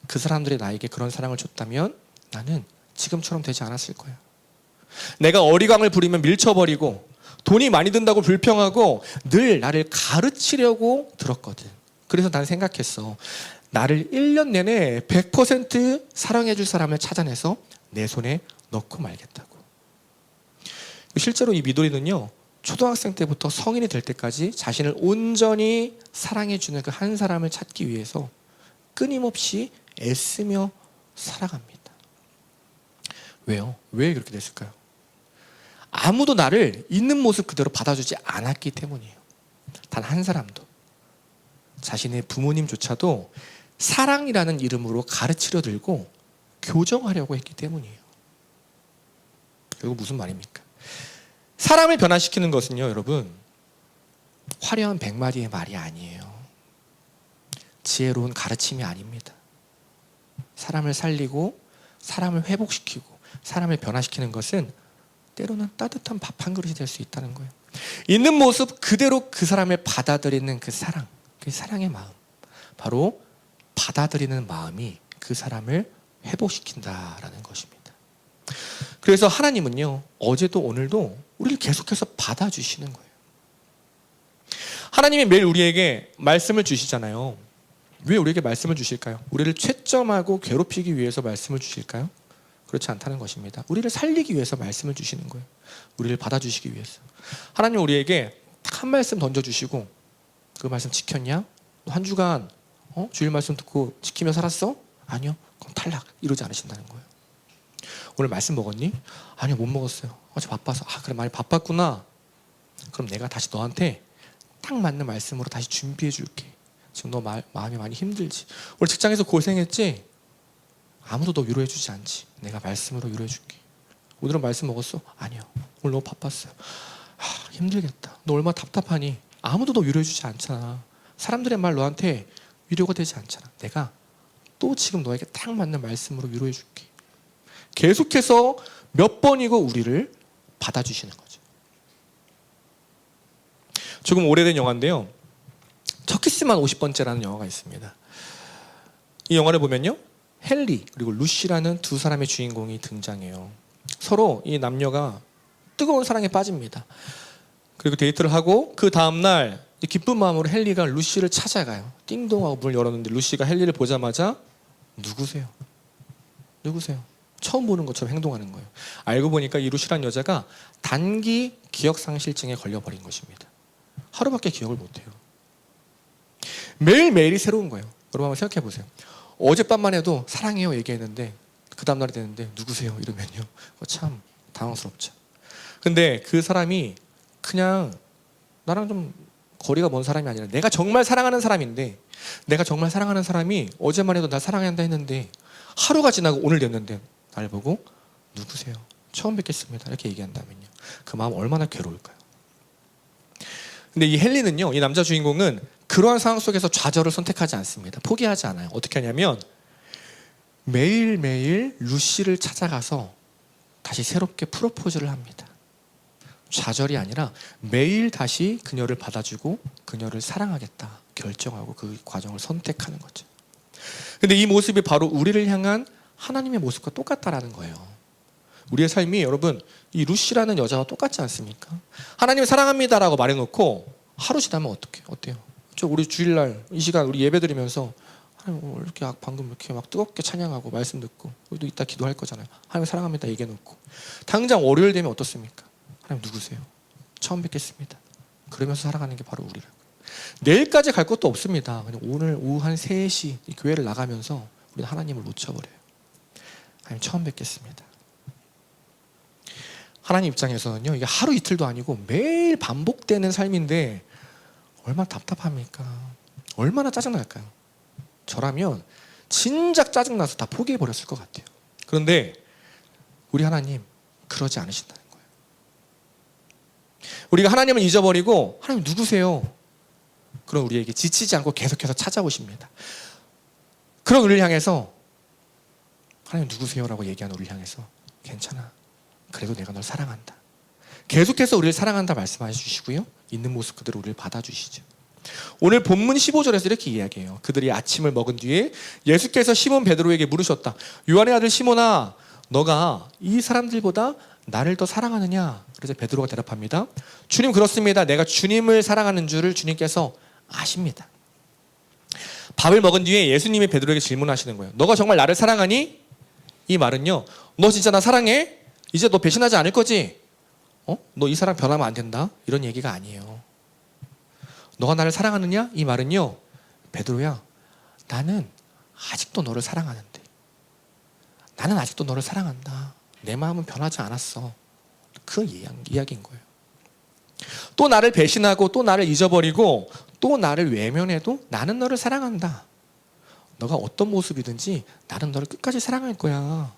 그 사람들이 나에게 그런 사랑을 줬다면 나는 지금처럼 되지 않았을 거야. 내가 어리광을 부리면 밀쳐버리고 돈이 많이 든다고 불평하고 늘 나를 가르치려고 들었거든. 그래서 난 생각했어. 나를 1년 내내 100% 사랑해줄 사람을 찾아내서 내 손에 넣고 말겠다고. 실제로 이 미도리는요, 초등학생 때부터 성인이 될 때까지 자신을 온전히 사랑해주는 그 한 사람을 찾기 위해서 끊임없이 애쓰며 살아갑니다. 왜요? 왜 그렇게 됐을까요? 아무도 나를 있는 모습 그대로 받아주지 않았기 때문이에요. 단 한 사람도. 자신의 부모님조차도 사랑이라는 이름으로 가르치려 들고 교정하려고 했기 때문이에요. 결국 무슨 말입니까? 사람을 변화시키는 것은요, 여러분, 화려한 100마디의 말이 아니에요. 지혜로운 가르침이 아닙니다. 사람을 살리고 사람을 회복시키고 사람을 변화시키는 것은 때로는 따뜻한 밥 한 그릇이 될 수 있다는 거예요. 있는 모습 그대로 그 사람을 받아들이는 그 사랑, 그 사랑의 마음, 바로 받아들이는 마음이 그 사람을 회복시킨다라는 것입니다. 그래서 하나님은요, 어제도 오늘도 우리를 계속해서 받아주시는 거예요. 하나님이 매일 우리에게 말씀을 주시잖아요. 왜 우리에게 말씀을 주실까요? 우리를 채점하고 괴롭히기 위해서 말씀을 주실까요? 그렇지 않다는 것입니다. 우리를 살리기 위해서 말씀을 주시는 거예요. 우리를 받아주시기 위해서. 하나님 우리에게 딱 한 말씀 던져주시고 그 말씀 지켰냐? 너 한 주간 주일 말씀 듣고 지키며 살았어? 아니요. 그럼 탈락. 이러지 않으신다는 거예요. 오늘 말씀 먹었니? 아니요, 못 먹었어요. 어제 바빠서. 그래, 많이 바빴구나. 그럼 내가 다시 너한테 딱 맞는 말씀으로 다시 준비해 줄게. 지금 너 마음이 많이 힘들지? 오늘 직장에서 고생했지? 아무도 너 위로해 주지 않지. 내가 말씀으로 위로해 줄게. 오늘은 말씀 먹었어? 아니요. 오늘 너무 바빴어요. 힘들겠다. 너 얼마나 답답하니? 아무도 너 위로해 주지 않잖아. 사람들의 말 너한테 위로가 되지 않잖아. 내가 또 지금 너에게 딱 맞는 말씀으로 위로해 줄게. 계속해서 몇 번이고 우리를 받아주시는 거죠. 조금 오래된 영화인데요. 첫 키스만 50번째라는 영화가 있습니다. 이 영화를 보면요, 헨리 그리고 루시라는 두 사람의 주인공이 등장해요. 서로 이 남녀가 뜨거운 사랑에 빠집니다. 그리고 데이트를 하고 그 다음날 기쁜 마음으로 헨리가 루시를 찾아가요. 띵동하고 문을 열었는데 루시가 헨리를 보자마자 누구세요? 누구세요? 처음 보는 것처럼 행동하는 거예요. 알고 보니까 이 루시라는 여자가 단기 기억상실증에 걸려버린 것입니다. 하루밖에 기억을 못해요. 매일매일이 새로운 거예요. 여러분 한번 생각해 보세요. 어젯밤만 해도 사랑해요 얘기했는데 그 다음날이 되는데 누구세요? 이러면요, 참 당황스럽죠. 근데 그 사람이 그냥 나랑 좀 거리가 먼 사람이 아니라 내가 정말 사랑하는 사람인데, 내가 정말 사랑하는 사람이 어제만 해도 날 사랑한다 했는데 하루가 지나고 오늘 됐는데 날 보고 누구세요? 처음 뵙겠습니다 이렇게 얘기한다면요, 그 마음 얼마나 괴로울까요? 근데 이 헨리는요, 이 남자 주인공은 그러한 상황 속에서 좌절을 선택하지 않습니다. 포기하지 않아요. 어떻게 하냐면 매일매일 루시를 찾아가서 다시 새롭게 프로포즈를 합니다. 좌절이 아니라 매일 다시 그녀를 받아주고 그녀를 사랑하겠다 결정하고 그 과정을 선택하는 거죠. 근데 이 모습이 바로 우리를 향한 하나님의 모습과 똑같다라는 거예요. 우리의 삶이 여러분 이 루시라는 여자와 똑같지 않습니까? 하나님 사랑합니다라고 말해놓고 하루 지나면 어때요? 우리 주일날 이 시간 우리 예배 드리면서 하나님 이렇게 방금 이렇게 막 뜨겁게 찬양하고 말씀 듣고 우리도 이따 기도할 거잖아요. 하나님 사랑합니다 얘기해놓고 당장 월요일 되면 어떻습니까? 하나님 누구세요? 처음 뵙겠습니다. 그러면서 살아가는 게 바로 우리라고요. 내일까지 갈 것도 없습니다. 그냥 오늘 오후 한 3시 이 교회를 나가면서 우리는 하나님을 놓쳐버려요. 하나님 처음 뵙겠습니다. 하나님 입장에서는요, 이게 하루 이틀도 아니고 매일 반복되는 삶인데 얼마나 답답합니까? 얼마나 짜증날까요? 저라면 진작 짜증나서 다 포기해버렸을 것 같아요. 그런데 우리 하나님 그러지 않으신다는 거예요. 우리가 하나님을 잊어버리고 하나님 누구세요? 그럼 우리에게 지치지 않고 계속해서 찾아오십니다. 그런 우리를 향해서 하나님 누구세요? 라고 얘기하는 우리를 향해서 괜찮아. 그래도 내가 널 사랑한다. 계속해서 우리를 사랑한다 말씀해 주시고요. 있는 모습 그대로 우리를 받아주시죠. 오늘 본문 15절에서 이렇게 이야기해요. 그들이 아침을 먹은 뒤에 예수께서 시몬 베드로에게 물으셨다. 요한의 아들 시몬아, 너가 이 사람들보다 나를 더 사랑하느냐? 그래서 베드로가 대답합니다. 주님 그렇습니다. 내가 주님을 사랑하는 줄을 주님께서 아십니다. 밥을 먹은 뒤에 예수님이 베드로에게 질문하시는 거예요. 너가 정말 나를 사랑하니? 이 말은요, 너 진짜 나 사랑해? 이제 너 배신하지 않을 거지? 너 이 사람 변하면 안 된다? 이런 얘기가 아니에요. 너가 나를 사랑하느냐? 이 말은요, 베드로야, 나는 아직도 너를 사랑하는데, 나는 아직도 너를 사랑한다. 내 마음은 변하지 않았어. 그 이야기인 거예요. 또 나를 배신하고 또 나를 잊어버리고 또 나를 외면해도 나는 너를 사랑한다. 너가 어떤 모습이든지 나는 너를 끝까지 사랑할 거야.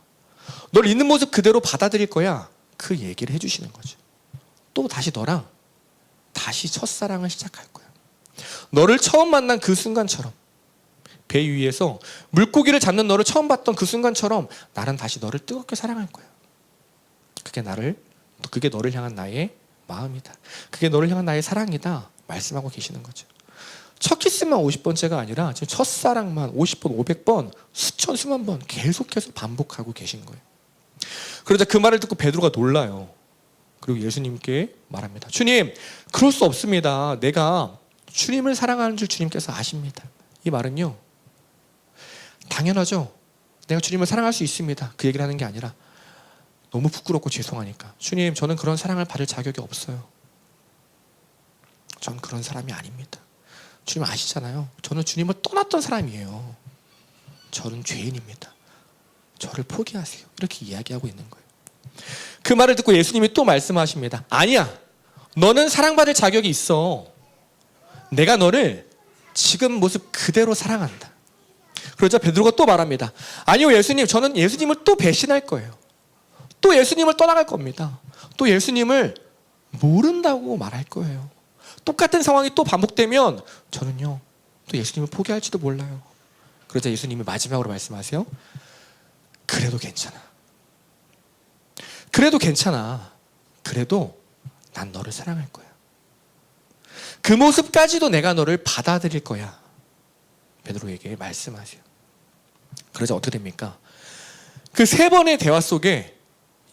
널 있는 모습 그대로 받아들일 거야. 그 얘기를 해주시는 거죠. 또 다시 너랑 다시 첫사랑을 시작할 거야. 너를 처음 만난 그 순간처럼, 배 위에서 물고기를 잡는 너를 처음 봤던 그 순간처럼 나는 다시 너를 뜨겁게 사랑할 거야. 그게 너를 향한 나의 마음이다. 그게 너를 향한 나의 사랑이다 말씀하고 계시는 거죠. 첫 키스만 50번째가 아니라 지금 첫사랑만 50번, 500번, 수천 수만 번 계속해서 반복하고 계신 거예요. 그러자 그 말을 듣고 베드로가 놀라요. 그리고 예수님께 말합니다. 주님, 그럴 수 없습니다. 내가 주님을 사랑하는 줄 주님께서 아십니다. 이 말은요, 당연하죠. 내가 주님을 사랑할 수 있습니다. 그 얘기를 하는 게 아니라 너무 부끄럽고 죄송하니까, 주님, 저는 그런 사랑을 받을 자격이 없어요. 전 그런 사람이 아닙니다. 주님 아시잖아요. 저는 주님을 떠났던 사람이에요. 저는 죄인입니다. 저를 포기하세요. 이렇게 이야기하고 있는 거예요. 그 말을 듣고 예수님이 또 말씀하십니다. 아니야, 너는 사랑받을 자격이 있어. 내가 너를 지금 모습 그대로 사랑한다. 그러자 베드로가 또 말합니다. 아니요, 예수님, 저는 예수님을 또 배신할 거예요. 또 예수님을 떠나갈 겁니다. 또 예수님을 모른다고 말할 거예요. 똑같은 상황이 또 반복되면 저는요, 또 예수님을 포기할지도 몰라요. 그러자 예수님이 마지막으로 말씀하세요. 그래도 괜찮아. 그래도 괜찮아. 그래도 난 너를 사랑할 거야. 그 모습까지도 내가 너를 받아들일 거야. 베드로에게 말씀하세요. 그러자 어떻게 됩니까? 그 세 번의 대화 속에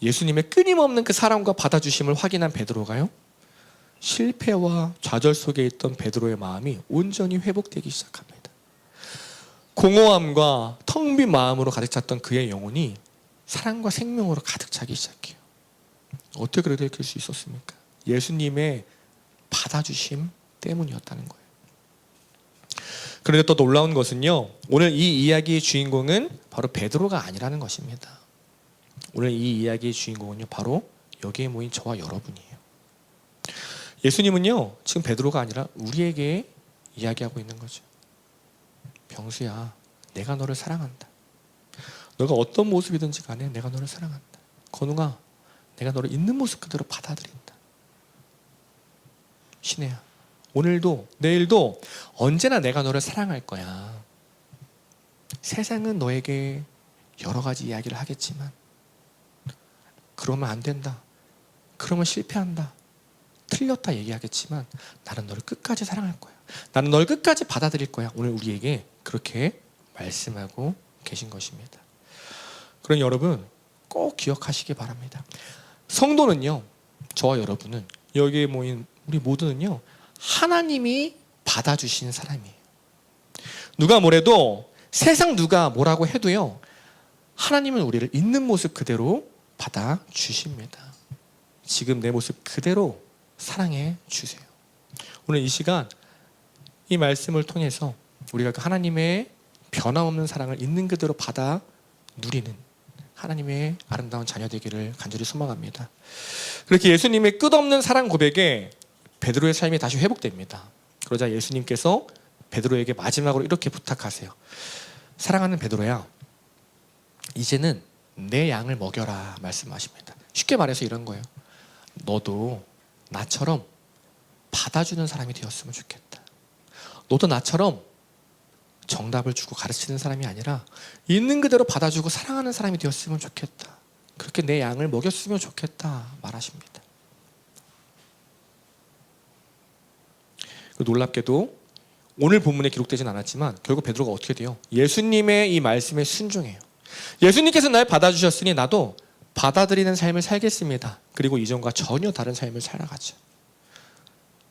예수님의 끊임없는 그 사랑과 받아주심을 확인한 베드로가요, 실패와 좌절 속에 있던 베드로의 마음이 온전히 회복되기 시작합니다. 공허함과 텅 빈 마음으로 가득 찼던 그의 영혼이 사랑과 생명으로 가득 차기 시작해요. 어떻게 그렇게 될 수 있었습니까? 예수님의 받아주심 때문이었다는 거예요. 그런데 또 놀라운 것은요, 오늘 이 이야기의 주인공은 바로 베드로가 아니라는 것입니다. 오늘 이 이야기의 주인공은요, 바로 여기에 모인 저와 여러분이에요. 예수님은요, 지금 베드로가 아니라 우리에게 이야기하고 있는 거죠. 병수야, 내가 너를 사랑한다. 너가 어떤 모습이든지 간에 내가 너를 사랑한다. 건웅아, 내가 너를 있는 모습 그대로 받아들인다. 신혜야, 오늘도 내일도 언제나 내가 너를 사랑할 거야. 세상은 너에게 여러 가지 이야기를 하겠지만 그러면 안 된다, 그러면 실패한다, 틀렸다 얘기하겠지만 나는 너를 끝까지 사랑할 거야. 나는 널 끝까지 받아들일 거야. 오늘 우리에게 그렇게 말씀하고 계신 것입니다. 그럼 여러분 꼭 기억하시기 바랍니다. 성도는요, 저와 여러분은, 여기에 모인 우리 모두는요, 하나님이 받아주신 사람이에요. 누가 뭐래도, 세상 누가 뭐라고 해도요, 하나님은 우리를 있는 모습 그대로 받아주십니다. 지금 내 모습 그대로 사랑해 주세요. 오늘 이 시간 이 말씀을 통해서 우리가 그 하나님의 변함없는 사랑을 있는 그대로 받아 누리는 하나님의 아름다운 자녀 되기를 간절히 소망합니다. 그렇게 예수님의 끝없는 사랑 고백에 베드로의 삶이 다시 회복됩니다. 그러자 예수님께서 베드로에게 마지막으로 이렇게 부탁하세요. 사랑하는 베드로야, 이제는 내 양을 먹여라 말씀하십니다. 쉽게 말해서 이런 거예요. 너도 나처럼 받아주는 사람이 되었으면 좋겠다. 너도 나처럼 정답을 주고 가르치는 사람이 아니라 있는 그대로 받아주고 사랑하는 사람이 되었으면 좋겠다. 그렇게 내 양을 먹였으면 좋겠다 말하십니다. 놀랍게도 오늘 본문에 기록되진 않았지만 결국 베드로가 어떻게 돼요? 예수님의 이 말씀에 순종해요. 예수님께서 날 받아주셨으니 나도 받아들이는 삶을 살겠습니다. 그리고 이전과 전혀 다른 삶을 살아가죠.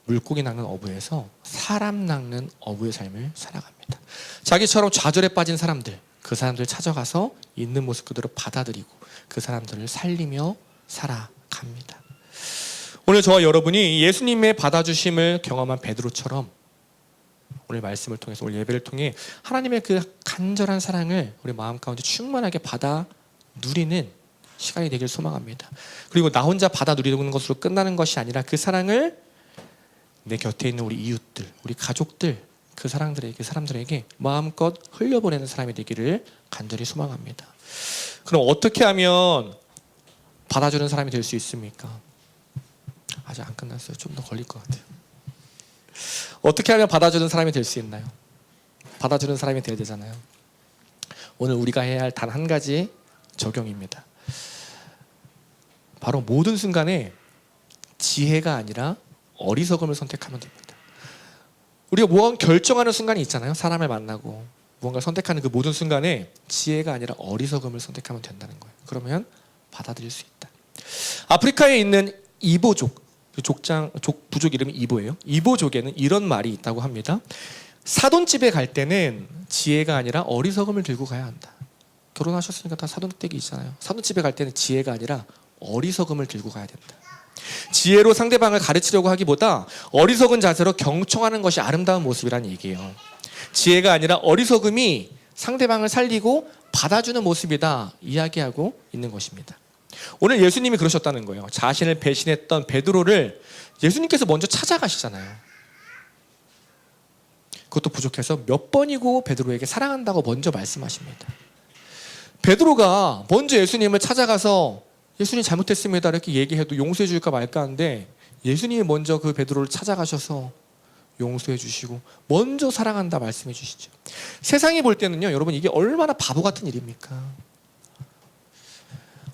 물고기 낚는 어부에서 사람 낚는 어부의 삶을 살아갑니다. 자기처럼 좌절에 빠진 사람들, 그 사람들 찾아가서 있는 모습 그대로 받아들이고 그 사람들을 살리며 살아갑니다. 오늘 저와 여러분이 예수님의 받아주심을 경험한 베드로처럼 오늘 말씀을 통해서, 오늘 예배를 통해 하나님의 그 간절한 사랑을 우리 마음 가운데 충만하게 받아 누리는 시간이 되길 소망합니다. 그리고 나 혼자 받아 누리는 것으로 끝나는 것이 아니라 그 사랑을 내 곁에 있는 우리 이웃들, 우리 가족들, 그 사람들에게 마음껏 흘려보내는 사람이 되기를 간절히 소망합니다. 그럼 어떻게 하면 받아주는 사람이 될 수 있습니까? 아직 안 끝났어요. 좀 더 걸릴 것 같아요. 어떻게 하면 받아주는 사람이 될 수 있나요? 받아주는 사람이 되어야 되잖아요. 오늘 우리가 해야 할 단 한 가지 적용입니다. 바로 모든 순간에 지혜가 아니라 어리석음을 선택하면 됩니다. 우리가 무언가 결정하는 순간이 있잖아요. 사람을 만나고 무언가를 선택하는 그 모든 순간에 지혜가 아니라 어리석음을 선택하면 된다는 거예요. 그러면 받아들일 수 있다. 아프리카에 있는 이보족, 부족 이름이 이보예요. 이보족에는 이런 말이 있다고 합니다. 사돈집에 갈 때는 지혜가 아니라 어리석음을 들고 가야 한다. 결혼하셨으니까 다 사돈댁이 있잖아요. 사돈집에 갈 때는 지혜가 아니라 어리석음을 들고 가야 된다. 지혜로 상대방을 가르치려고 하기보다 어리석은 자세로 경청하는 것이 아름다운 모습이라는 얘기예요. 지혜가 아니라 어리석음이 상대방을 살리고 받아주는 모습이다 이야기하고 있는 것입니다. 오늘 예수님이 그러셨다는 거예요. 자신을 배신했던 베드로를 예수님께서 먼저 찾아가시잖아요. 그것도 부족해서 몇 번이고 베드로에게 사랑한다고 먼저 말씀하십니다. 베드로가 먼저 예수님을 찾아가서 예수님 잘못했습니다 이렇게 얘기해도 용서해 줄까 말까 하는데 예수님이 먼저 그 베드로를 찾아가셔서 용서해 주시고 먼저 사랑한다 말씀해 주시죠. 세상이 볼 때는요, 여러분 이게 얼마나 바보 같은 일입니까?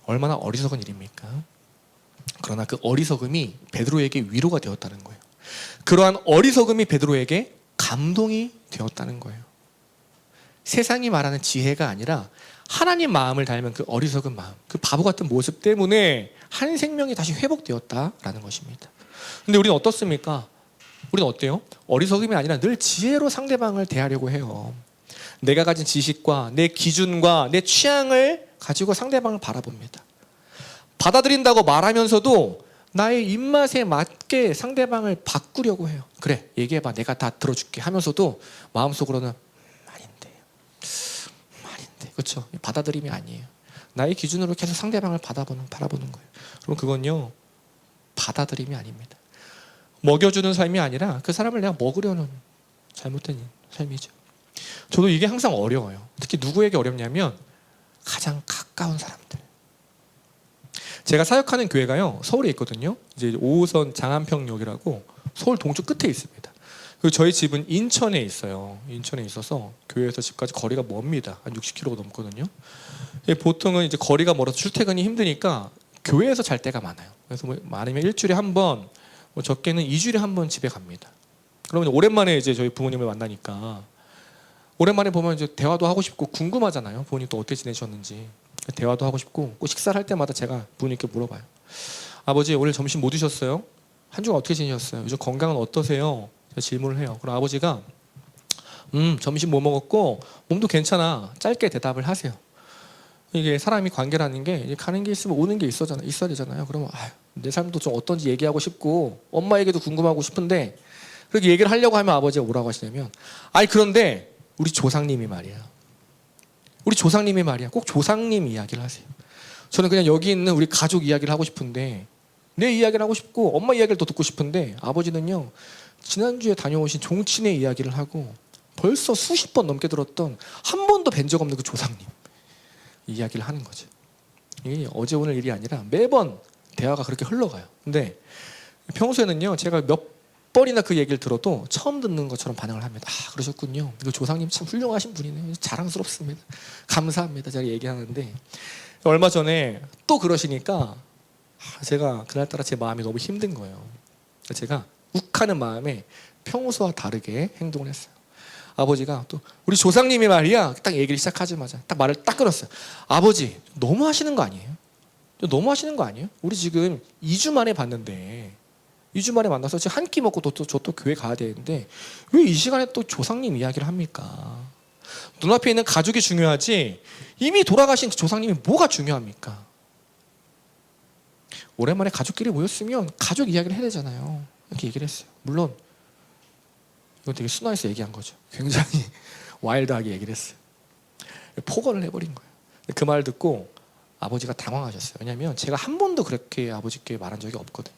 얼마나 어리석은 일입니까? 그러나 그 어리석음이 베드로에게 위로가 되었다는 거예요. 그러한 어리석음이 베드로에게 감동이 되었다는 거예요. 세상이 말하는 지혜가 아니라 하나님 마음을 닮은 그 어리석은 마음, 그 바보 같은 모습 때문에 한 생명이 다시 회복되었다라는 것입니다. 근데 우리는 어떻습니까? 우리는 어때요? 어리석음이 아니라 늘 지혜로 상대방을 대하려고 해요. 내가 가진 지식과 내 기준과 내 취향을 가지고 상대방을 바라봅니다. 받아들인다고 말하면서도 나의 입맛에 맞게 상대방을 바꾸려고 해요. 그래, 얘기해봐, 내가 다 들어줄게 하면서도 마음속으로는 그렇죠? 받아들임이 아니에요. 나의 기준으로 계속 상대방을 바라보는 거예요. 그럼 그건요, 받아들임이 아닙니다. 먹여주는 삶이 아니라 그 사람을 내가 먹으려는 잘못된 삶이죠. 저도 이게 항상 어려워요. 특히 누구에게 어렵냐면 가장 가까운 사람들. 제가 사역하는 교회가요, 서울에 있거든요. 이제 5호선 장안평역이라고 서울 동쪽 끝에 있습니다. 그리고 저희 집은 인천에 있어요. 인천에 있어서 교회에서 집까지 거리가 멉니다. 한 60km가 넘거든요. 보통은 이제 거리가 멀어서 출퇴근이 힘드니까 교회에서 잘 때가 많아요. 그래서 뭐 많으면 일주일에 한 번, 뭐 적게는 2주일에 한 번 집에 갑니다. 그러면 오랜만에 이제 저희 부모님을 만나니까 오랜만에 보면 이제 대화도 하고 싶고 궁금하잖아요. 부모님 또 어떻게 지내셨는지. 대화도 하고 싶고 꼭 식사를 할 때마다 제가 부모님께 물어봐요. 아버지 오늘 점심 뭐 드셨어요? 한 주간 어떻게 지내셨어요? 요즘 건강은 어떠세요? 제가 질문을 해요. 그럼 아버지가 점심 뭐 먹었고 몸도 괜찮아. 짧게 대답을 하세요. 이게 사람이 관계라는 게 가는 게 있으면 오는 게 있어야 되잖아요. 그러면 내 삶도 좀 어떤지 얘기하고 싶고 엄마에게도 궁금하고 싶은데 그렇게 얘기를 하려고 하면 아버지가 뭐라고 하시냐면 그런데 우리 조상님이 말이야. 꼭 조상님 이야기를 하세요. 저는 그냥 여기 있는 우리 가족 이야기를 하고 싶은데 내 이야기를 하고 싶고 엄마 이야기를 더 듣고 싶은데 아버지는요. 지난주에 다녀오신 종친의 이야기를 하고 벌써 수십 번 넘게 들었던 한 번도 뵌 적 없는 그 조상님 이야기를 하는 거죠. 이게 어제 오늘 일이 아니라 매번 대화가 그렇게 흘러가요. 근데 평소에는요. 제가 몇 번이나 그 얘기를 들어도 처음 듣는 것처럼 반응을 합니다. 그러셨군요. 그 조상님 참 훌륭하신 분이네요. 자랑스럽습니다. 감사합니다. 제가 얘기하는데 얼마 전에 또 그러시니까 제가 그날따라 제 마음이 너무 힘든 거예요. 제가 욱하는 마음에 평소와 다르게 행동을 했어요. 아버지가 또 우리 조상님이 말이야 딱 얘기를 시작하자마자 딱 말을 딱 끊었어요. 아버지 너무 하시는 거 아니에요? 너무 하시는 거 아니에요? 우리 지금 2주 만에 봤는데 2주 만에 만나서 지금 한 끼 먹고 저 또 교회 가야 되는데 왜 이 시간에 또 조상님 이야기를 합니까? 눈앞에 있는 가족이 중요하지 이미 돌아가신 조상님이 뭐가 중요합니까? 오랜만에 가족끼리 모였으면 가족 이야기를 해야 되잖아요. 이렇게 얘기를 했어요. 물론 이건 되게 순화해서 얘기한 거죠. 굉장히 와일드하게 얘기를 했어요. 폭언을 해버린 거예요. 그 말 듣고 아버지가 당황하셨어요. 왜냐하면 제가 한 번도 그렇게 아버지께 말한 적이 없거든요.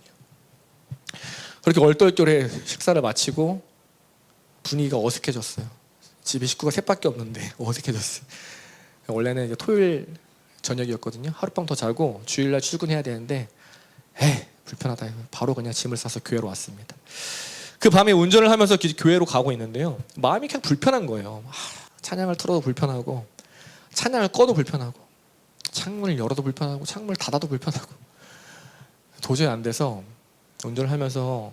그렇게 얼떨결에 식사를 마치고 분위기가 어색해졌어요. 집에 식구가 셋밖에 없는데 어색해졌어요. 원래는 이제 토요일 저녁이었거든요. 하룻밤 더 자고 주일날 출근해야 되는데 불편하다. 바로 그냥 짐을 싸서 교회로 왔습니다. 그 밤에 운전을 하면서 교회로 가고 있는데요. 마음이 그냥 불편한 거예요. 찬양을 틀어도 불편하고 찬양을 꺼도 불편하고 창문을 열어도 불편하고 창문을 닫아도 불편하고 도저히 안 돼서 운전을 하면서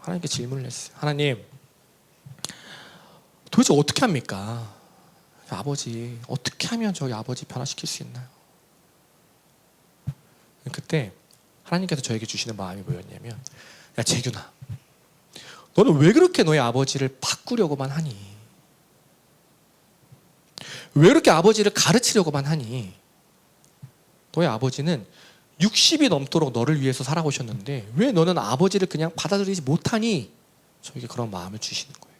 하나님께 질문을 했어요. 하나님, 도대체 어떻게 합니까? 아버지 어떻게 하면 저희 아버지 변화시킬 수 있나요? 그때 하나님께서 저에게 주시는 마음이 뭐였냐면, 야 재균아, 너는 왜 그렇게 너의 아버지를 바꾸려고만 하니? 왜 그렇게 아버지를 가르치려고만 하니? 너의 아버지는 60이 넘도록 너를 위해서 살아오셨는데 왜 너는 아버지를 그냥 받아들이지 못하니? 저에게 그런 마음을 주시는 거예요.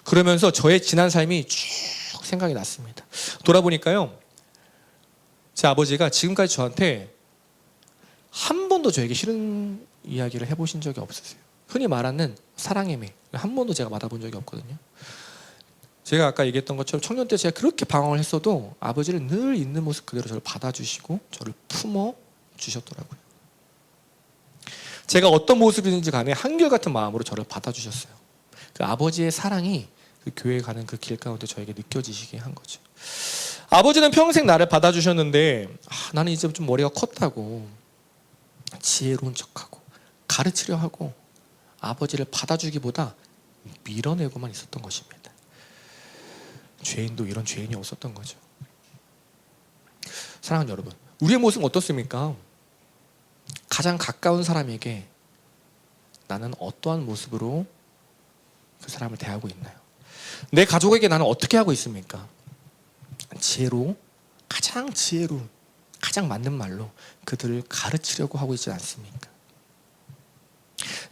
그러면서 저의 지난 삶이 쭉 생각이 났습니다. 돌아보니까요, 제 아버지가 지금까지 저한테 한 번도 저에게 싫은 이야기를 해보신 적이 없으세요. 흔히 말하는 사랑의 매, 한 번도 제가 받아본 적이 없거든요. 제가 아까 얘기했던 것처럼 청년 때 제가 그렇게 방황을 했어도 아버지는 늘 있는 모습 그대로 저를 받아주시고 저를 품어 주셨더라고요. 제가 어떤 모습이든지 간에 한결같은 마음으로 저를 받아주셨어요. 그 아버지의 사랑이 그 교회에 가는 그 길 가운데 저에게 느껴지시게 한 거죠. 아버지는 평생 나를 받아주셨는데 나는 이제 좀 머리가 컸다고 지혜로운 척하고 가르치려 하고 아버지를 받아주기보다 밀어내고만 있었던 것입니다. 죄인도 이런 죄인이 없었던 거죠. 사랑하는 여러분, 우리의 모습은 어떻습니까? 가장 가까운 사람에게 나는 어떠한 모습으로 그 사람을 대하고 있나요? 내 가족에게 나는 어떻게 하고 있습니까? 지혜로, 가장 지혜로운, 가장 맞는 말로 그들을 가르치려고 하고 있지 않습니까?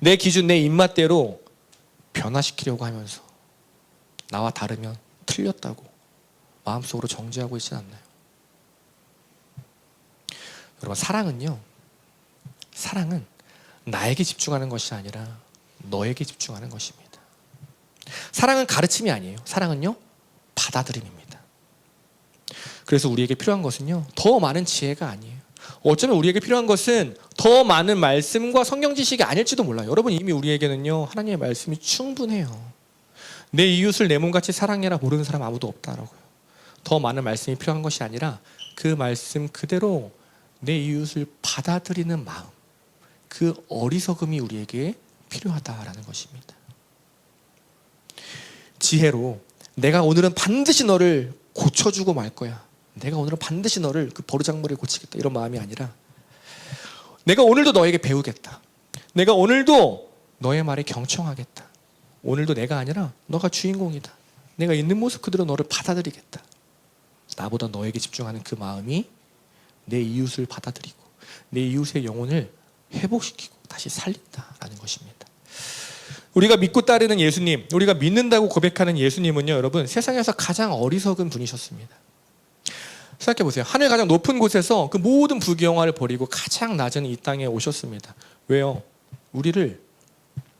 내 기준, 내 입맛대로 변화시키려고 하면서 나와 다르면 틀렸다고 마음속으로 정죄하고 있지 않나요? 여러분, 사랑은 나에게 집중하는 것이 아니라 너에게 집중하는 것입니다. 사랑은 가르침이 아니에요. 사랑은요, 받아들임입니다. 그래서 우리에게 필요한 것은요, 더 많은 지혜가 아니에요. 어쩌면 우리에게 필요한 것은 더 많은 말씀과 성경 지식이 아닐지도 몰라요. 여러분, 이미 우리에게는요, 하나님의 말씀이 충분해요. 내 이웃을 내 몸같이 사랑해라 모르는 사람 아무도 없다라고요. 더 많은 말씀이 필요한 것이 아니라 그 말씀 그대로 내 이웃을 받아들이는 마음, 그 어리석음이 우리에게 필요하다라는 것입니다. 지혜로 내가 오늘은 반드시 너를 고쳐주고 말 거야, 내가 오늘은 반드시 너를 그 버르장머리를 고치겠다, 이런 마음이 아니라 내가 오늘도 너에게 배우겠다, 내가 오늘도 너의 말에 경청하겠다, 오늘도 내가 아니라 너가 주인공이다, 내가 있는 모습 그대로 너를 받아들이겠다, 나보다 너에게 집중하는 그 마음이 내 이웃을 받아들이고 내 이웃의 영혼을 회복시키고 다시 살린다라는 것입니다. 우리가 믿고 따르는 예수님, 우리가 믿는다고 고백하는 예수님은요, 여러분, 세상에서 가장 어리석은 분이셨습니다. 생각해 보세요. 하늘 가장 높은 곳에서 그 모든 부귀영화를 버리고 가장 낮은 이 땅에 오셨습니다. 왜요? 우리를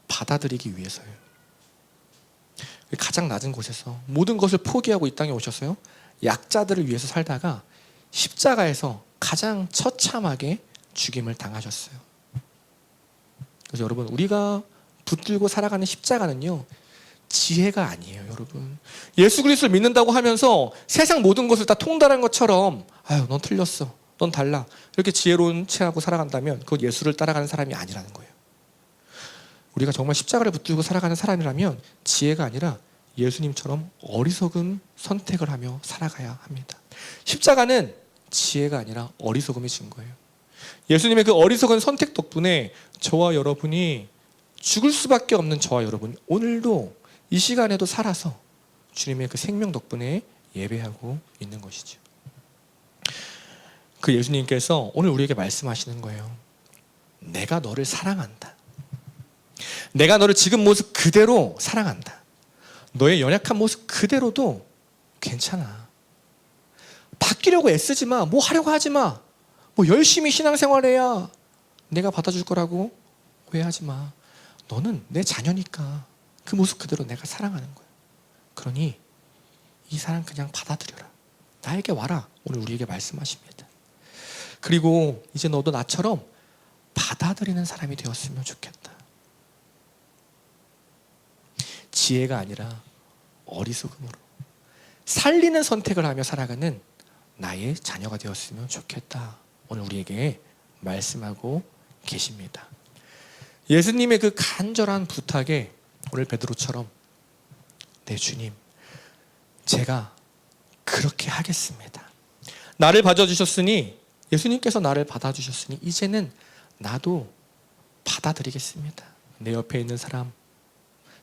받아들이기 위해서요. 가장 낮은 곳에서 모든 것을 포기하고 이 땅에 오셨어요. 약자들을 위해서 살다가 십자가에서 가장 처참하게 죽임을 당하셨어요. 그래서 여러분, 우리가 붙들고 살아가는 십자가는요, 지혜가 아니에요. 여러분, 예수 그리스도를 믿는다고 하면서 세상 모든 것을 다 통달한 것처럼 아유 넌 틀렸어, 넌 달라, 이렇게 지혜로운 체하고 살아간다면 그건 예수를 따라가는 사람이 아니라는 거예요. 우리가 정말 십자가를 붙들고 살아가는 사람이라면 지혜가 아니라 예수님처럼 어리석은 선택을 하며 살아가야 합니다. 십자가는 지혜가 아니라 어리석음의 증거예요. 예수님의 그 어리석은 선택 덕분에 저와 여러분이, 죽을 수밖에 없는 저와 여러분, 오늘도 이 시간에도 살아서 주님의 그 생명 덕분에 예배하고 있는 것이죠. 그 예수님께서 오늘 우리에게 말씀하시는 거예요. 내가 너를 사랑한다. 내가 너를 지금 모습 그대로 사랑한다. 너의 연약한 모습 그대로도 괜찮아. 바뀌려고 애쓰지 마. 뭐 하려고 하지 마. 뭐 열심히 신앙생활해야 내가 받아줄 거라고 오해하지 마. 너는 내 자녀니까 그 모습 그대로 내가 사랑하는 거야. 그러니 이 사랑 그냥 받아들여라. 나에게 와라. 오늘 우리에게 말씀하십니다. 그리고 이제 너도 나처럼 받아들이는 사람이 되었으면 좋겠다. 지혜가 아니라 어리석음으로 살리는 선택을 하며 살아가는 나의 자녀가 되었으면 좋겠다. 오늘 우리에게 말씀하고 계십니다. 예수님의 그 간절한 부탁에 오늘 베드로처럼 네 주님, 제가 그렇게 하겠습니다. 나를 받아주셨으니, 예수님께서 나를 받아주셨으니 이제는 나도 받아들이겠습니다. 내 옆에 있는 사람,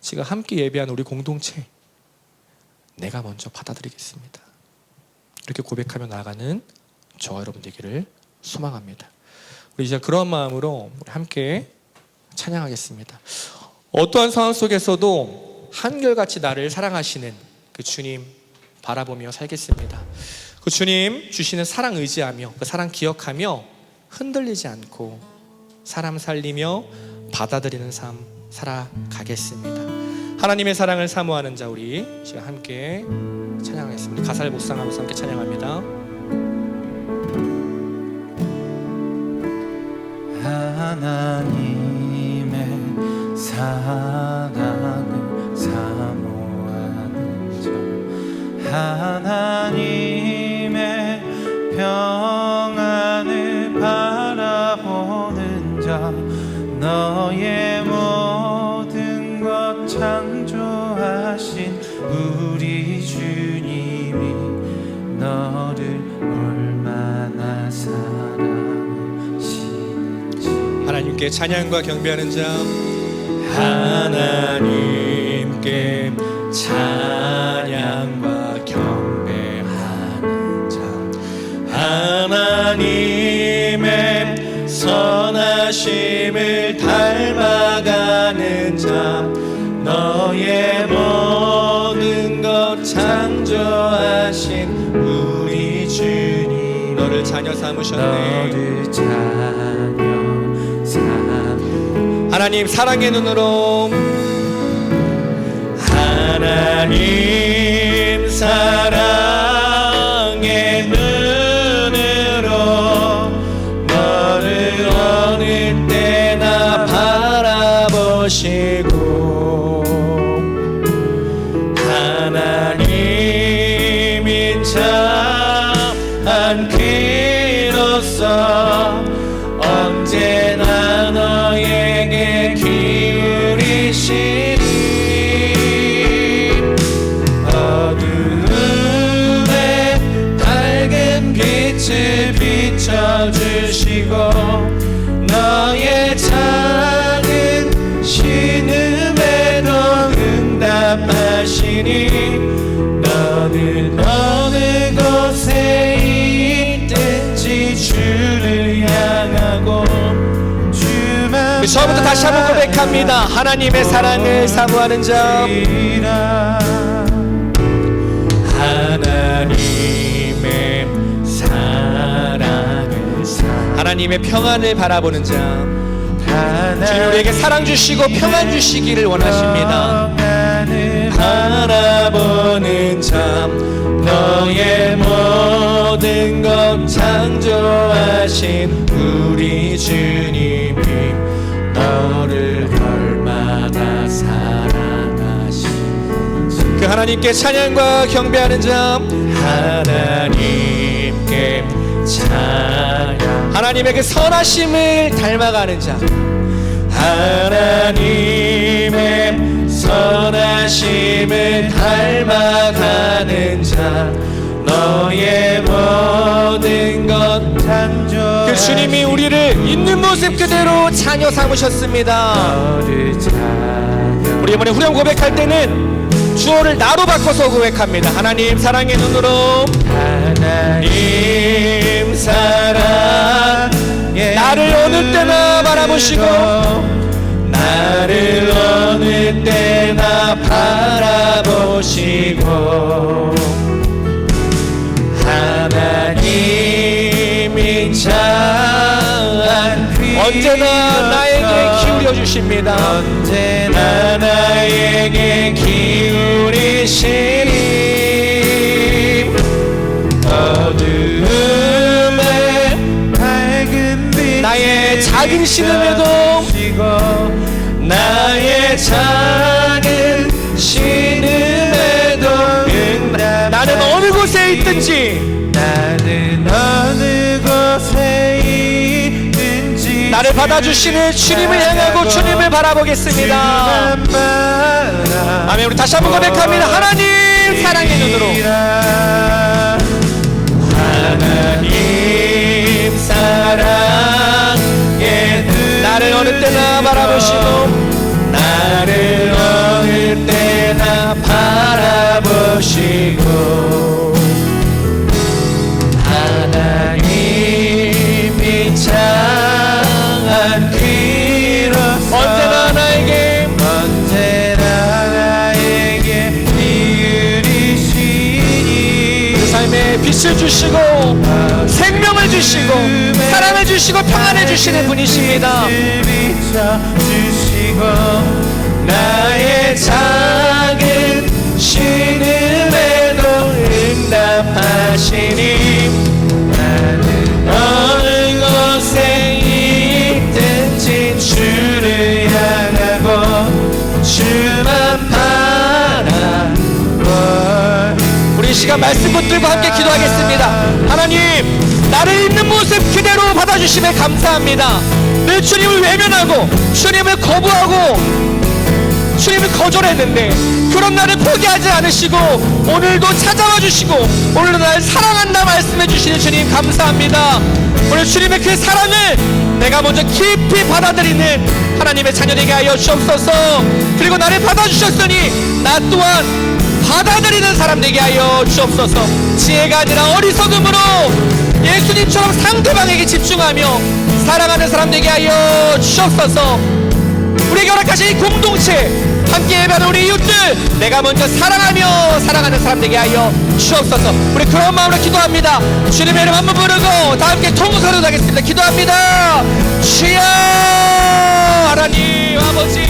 지금 함께 예배한 우리 공동체, 내가 먼저 받아들이겠습니다. 이렇게 고백하며 나아가는 저와 여러분 되기를 소망합니다. 우리 이제 그런 마음으로 함께 찬양하겠습니다. 어떠한 상황 속에서도 한결같이 나를 사랑하시는 그 주님 바라보며 살겠습니다. 그 주님 주시는 사랑 의지하며 그 사랑 기억하며 흔들리지 않고 사람 살리며 받아들이는 삶 살아가겠습니다. 하나님의 사랑을 사모하는 자, 우리 지금 함께 찬양하겠습니다. 가사를 묵상하면서 함께 찬양합니다. 하나님의 사랑을 사모하는 자, 하나님의 평안을 바라보는 자, 너의 모든 것 창조하신 우리 주님이 너를 얼마나 사랑하시는지. 하나님께 찬양과 경배하는 자, 하나님께 찬양과 경배하는 자, 하나님의 선하심을 닮아가는 자, 너의 모든 것 창조하신 우리 주님, 너를 자녀 삼으셨네. 너를 자녀 삼으. 하나님 사랑의 눈으로, 하나님 사랑의 눈으로 너를 어느 때나 바라보시고, 하나님인 자한 귀로서 언제나 너에게 기울이시니, 어두움에 밝은 빛을 비춰주시고 너의 작은 신음에도 응답하시니, 너는 어느 곳에 있든지 주를 향하고 주만. 처음부터 다시 한번 고백합니다. 하나님의 사랑을 사모하는 자, 하나님의 사랑을 하나님의 평안을 바라보는 자, 주님 우리에게 사랑 주시고 평안 주시기를 원하십니다. 바라보는 자, 너의 모든 것 창조하신 우리 주님이 너를 얼마나 사랑하시는지. 그 하나님께 찬양과 경배하는 자, 하나님께 찬양, 하나님의 그 선하심을 닮아가는 자, 하나님의 선하심을 닮아가는 자, 너의 모든 것 창조. 그 주님이 우리를 있는 모습 그대로 자녀 삼으셨습니다. 우리 이번에 후렴 고백할 때는 주어를 나로 바꿔서 고백합니다. 하나님 사랑의 눈으로, 하나님 사랑, 나를 어느 때나 바라보시고, 나를 어느 때나 바라보시고, 하나님이 참 언제나 나에게 기울여 주십니다. 언제나 나에게 기울이시니, 어두움에 밝은 빛 나의 작은 신음에도, 나의 작은 신음에도 나는 어느 곳에 있든지, 나는 어느 곳에 있든지 나를 받아주시는 주님을 향하고 주님을 바라보겠습니다. 아멘. 우리 다시 한번 고백합니다. 하나님 사랑의 눈으로, 하나님 사랑의 눈 나를 어느 때나 바라보시고 나를 어느 때나 바라보시고 하나님이 창한 귀로 언제나 나에게 이으리시니 그 삶에 빛을 주시고 생명을 주시고 사랑을 주시고 평안을 주시는 분이십니다. 비춰주시고 나의 작은 신음에도 응답하시니 나는 어느 곳에 있든지 주를 향하고 주만 바라볼. 우리 이 시간 말씀 붙들고 함께 기도하겠습니다. 하나님, 나를 있는 모습 그대로 받아주심에 감사합니다. 늘 주님을 외면하고 주님을 거부하고 주님을 거절했는데 그런 나를 포기하지 않으시고 오늘도 찾아와 주시고 오늘도 나를 사랑한다 말씀해 주시는 주님 감사합니다. 오늘 주님의 그 사랑을 내가 먼저 깊이 받아들이는 하나님의 자녀 되게 하여 주옵소서. 그리고 나를 받아주셨으니 나 또한 받아들이는 사람 되게 하여 주옵소서. 지혜가 아니라 어리석음으로 예수님처럼 상대방에게 집중하며 사랑하는 사람 되게 하여 주옵소서. 우리에게 허락하신 이 공동체 함께 예배하는 우리 이웃들 내가 먼저 사랑하며 사랑하는 사람 되게 하여 주옵소서. 우리 그런 마음으로 기도합니다. 주님의 이름 한번 부르고 다 함께 통성으로 하겠습니다. 기도합니다. 주여 하나님 아버지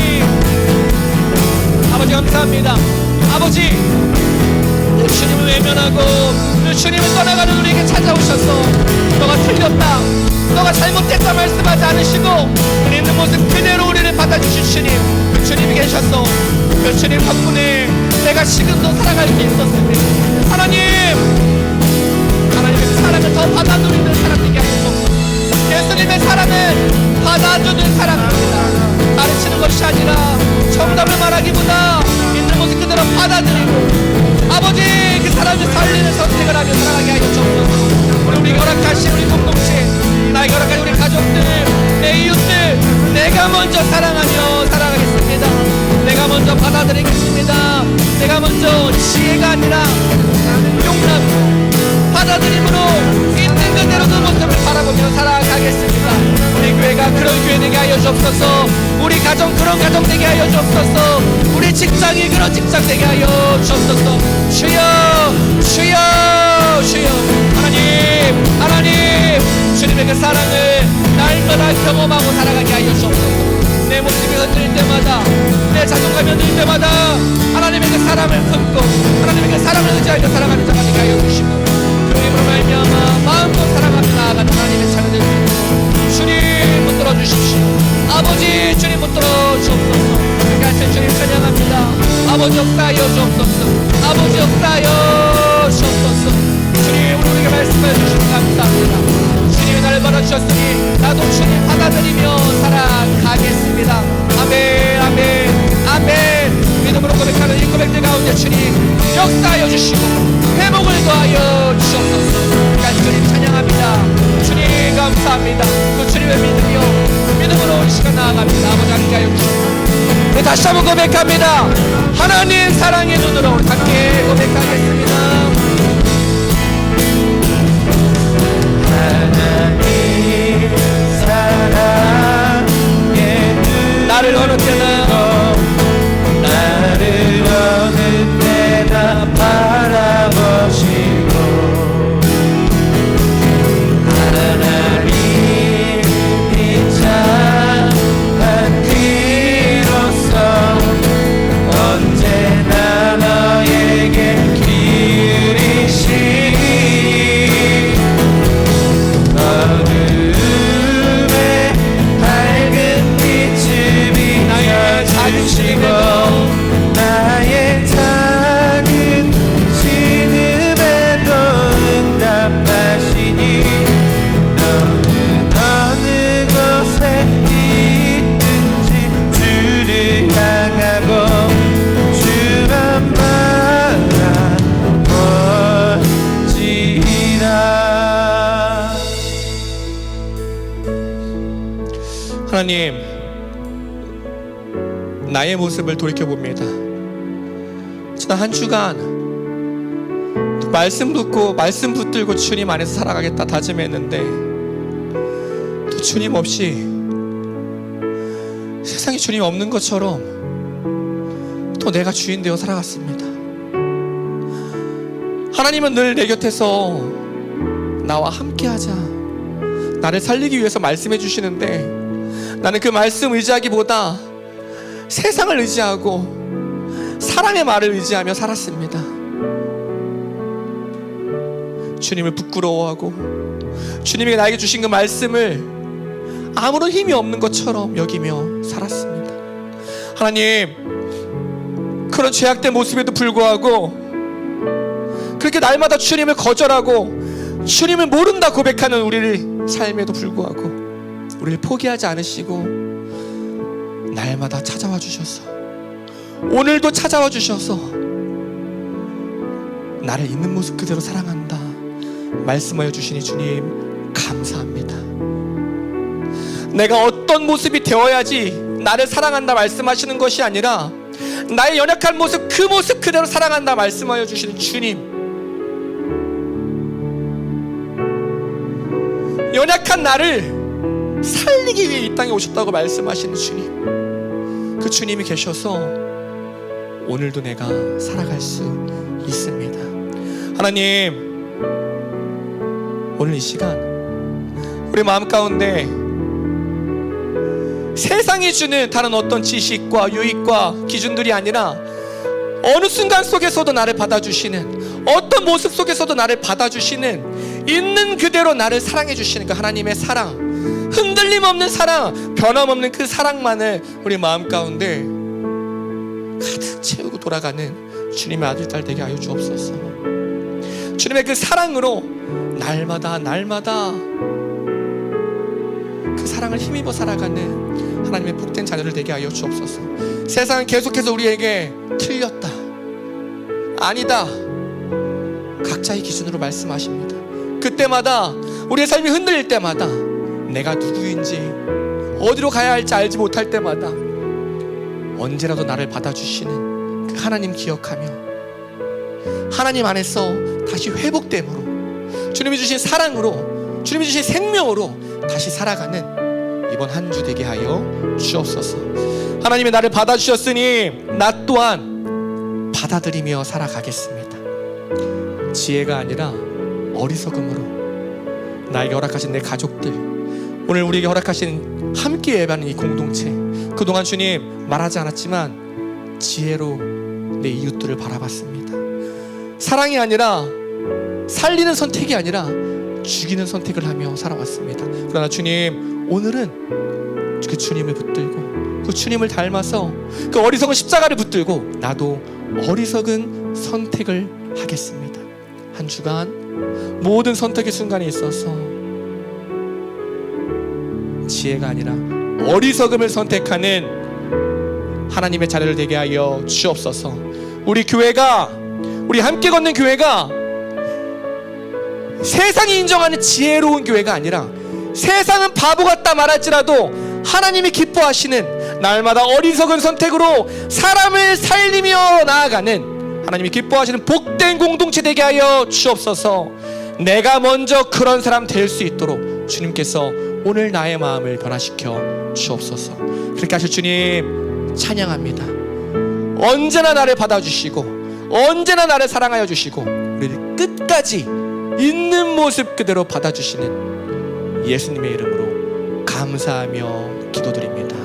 감사합니다. 아버지 주님을 외면하고 주님을 떠나가는 우리에게 찾아오셔서 너가 틀렸다 너가 잘못됐다 말씀하지 않으시고 우리 있는 모습 그대로 우리를 받아주신 주님, 그 주님이 계셨어. 그 주님 덕분에 내가 지금도 살아갈 수 있었는데 하나님의 사랑을 더 받아들이는 사람 되게 하소서. 예수님의 사랑을 받아주는 사람입니다. 가르치는 것이 아니라 정답을 말하기보다 있는 모습 그대로 받아들이고 아버지 그 사람을 살리는 선택을 하며 살아가게 하여 주옵소서. 우리에게 허락하신 우리 공동체 나에게 허락하신 우리 가족들 내 이웃들 내가 먼저 사랑하며 살아가겠습니다. 내가 먼저 받아들이겠습니다. 내가 먼저 지혜가 아니라 용납으로 받아들임으로 있는 그대로 그 모습을 바라보며 살아가겠습니다. 우리 교회가 그런 교회 되게 하여 주옵소서. 우리 가정 그런 가정 되게 하여 주옵소서. 우리 직장이 그런 직장 되게 하여 주옵소서. 주여 주여 주여 하나님 주님의 그 사랑을 날마다 경험하고 살아가게 하여 주옵소서. 내 모습이 흔들릴 때마다 내 자존감이 흔들릴 때마다 하나님의 그 사랑을 품고 하나님의 그 사랑을 의지하며 살아가는 자가 되게 하여 주시고 그 힘으로 말미암아 마음껏 사랑하며 나아가는 하나님의 자녀들 주님 붙들어 주십시오. 아버지 주님 붙들어 주옵소서. 그렇게 주님 찬양합니다. 아버지 역사하여 주옵소서. 아버지 역사하여 주옵소서. 주님 우리에게 말씀해 주시니 감사합니다. 주님이 나를 받아주셨으니 나도 주님 받아들이며 살아가겠습니다. 아멘 아멘 아멘. 믿음으로 고백하는 이 고백들 가운데 주님 역사하여 주시고 회복을 더하여 주옵소서. 그러니까 주님 찬양합니다. 주님 감사합니다. 그 주님의 믿음으로 이 시간 나아갑니다. 아버지 함께 하여 주옵소서. 네, 다시 한번 고백합니다. 하나님 사랑의 눈으로 함께 고백하겠습니다. 하나님 사랑의 눈 나를 어느 때나 바라보시고 하나님이 창한 귀로서 언제나 너에게 귀 하나님, 나의 모습을 돌이켜봅니다. 지난 한 주간 말씀 붙고 말씀 붙들고 주님 안에서 살아가겠다 다짐했는데 또 주님 없이 세상에 주님 없는 것처럼 또 내가 주인 되어 살아갔습니다. 하나님은 늘 내 곁에서 나와 함께하자, 나를 살리기 위해서 말씀해 주시는데 나는 그 말씀 의지하기보다 세상을 의지하고 사람의 말을 의지하며 살았습니다. 주님을 부끄러워하고 주님이 나에게 주신 그 말씀을 아무런 힘이 없는 것처럼 여기며 살았습니다. 하나님, 그런 죄악된 모습에도 불구하고 그렇게 날마다 주님을 거절하고 주님을 모른다 고백하는 우리의 삶에도 불구하고 우리를 포기하지 않으시고 날마다 찾아와 주셔서, 오늘도 찾아와 주셔서 나를 있는 모습 그대로 사랑한다 말씀하여 주시니 주님 감사합니다. 내가 어떤 모습이 되어야지 나를 사랑한다 말씀하시는 것이 아니라 나의 연약한 모습, 그 모습 그대로 사랑한다 말씀하여 주시는 주님, 연약한 나를 살리기 위해 이 땅에 오셨다고 말씀하시는 주님, 그 주님이 계셔서 오늘도 내가 살아갈 수 있습니다. 하나님, 오늘 이 시간 우리 마음 가운데 세상이 주는 다른 어떤 지식과 유익과 기준들이 아니라 어느 순간 속에서도 나를 받아주시는, 어떤 모습 속에서도 나를 받아주시는, 있는 그대로 나를 사랑해 주시는 그 하나님의 사랑, 흔들림 없는 사랑, 변함없는 그 사랑만을 우리 마음 가운데 가득 채우고 돌아가는 주님의 아들 딸 되게 하여 주옵소서. 주님의 그 사랑으로 날마다 그 사랑을 힘입어 살아가는 하나님의 복된 자녀들 되게 하여 주옵소서. 세상은 계속해서 우리에게 틀렸다, 아니다, 각자의 기준으로 말씀하십니다. 그때마다 우리의 삶이 흔들릴 때마다 내가 누구인지 어디로 가야 할지 알지 못할 때마다 언제라도 나를 받아주시는 그 하나님 기억하며 하나님 안에서 다시 회복됨으로, 주님이 주신 사랑으로, 주님이 주신 생명으로 다시 살아가는 이번 한 주 되게 하여 주옵소서. 하나님이 나를 받아주셨으니 나 또한 받아들이며 살아가겠습니다. 지혜가 아니라 어리석음으로 나에게 허락하신 내 가족들, 오늘 우리에게 허락하신 함께 예배하는 이 공동체, 그동안 주님 말하지 않았지만 지혜로 내 이웃들을 바라봤습니다. 사랑이 아니라, 살리는 선택이 아니라 죽이는 선택을 하며 살아왔습니다. 그러나 주님, 오늘은 그 주님을 붙들고 그 주님을 닮아서 그 어리석은 십자가를 붙들고 나도 어리석은 선택을 하겠습니다. 한 주간 모든 선택의 순간에 있어서 지혜가 아니라 어리석음을 선택하는 하나님의 자녀를 되게 하여 주옵소서. 우리 교회가, 우리 함께 걷는 교회가 세상이 인정하는 지혜로운 교회가 아니라 세상은 바보 같다 말할지라도 하나님이 기뻐하시는 날마다 어리석은 선택으로 사람을 살리며 나아가는 하나님이 기뻐하시는 복된 공동체 되게 하여 주옵소서. 내가 먼저 그런 사람 될 수 있도록 주님께서 오늘 나의 마음을 변화시켜 주옵소서. 그렇게 하실 주님 찬양합니다. 언제나 나를 받아주시고 언제나 나를 사랑하여 주시고 우리를 끝까지 있는 모습 그대로 받아주시는 예수님의 이름으로 감사하며 기도드립니다.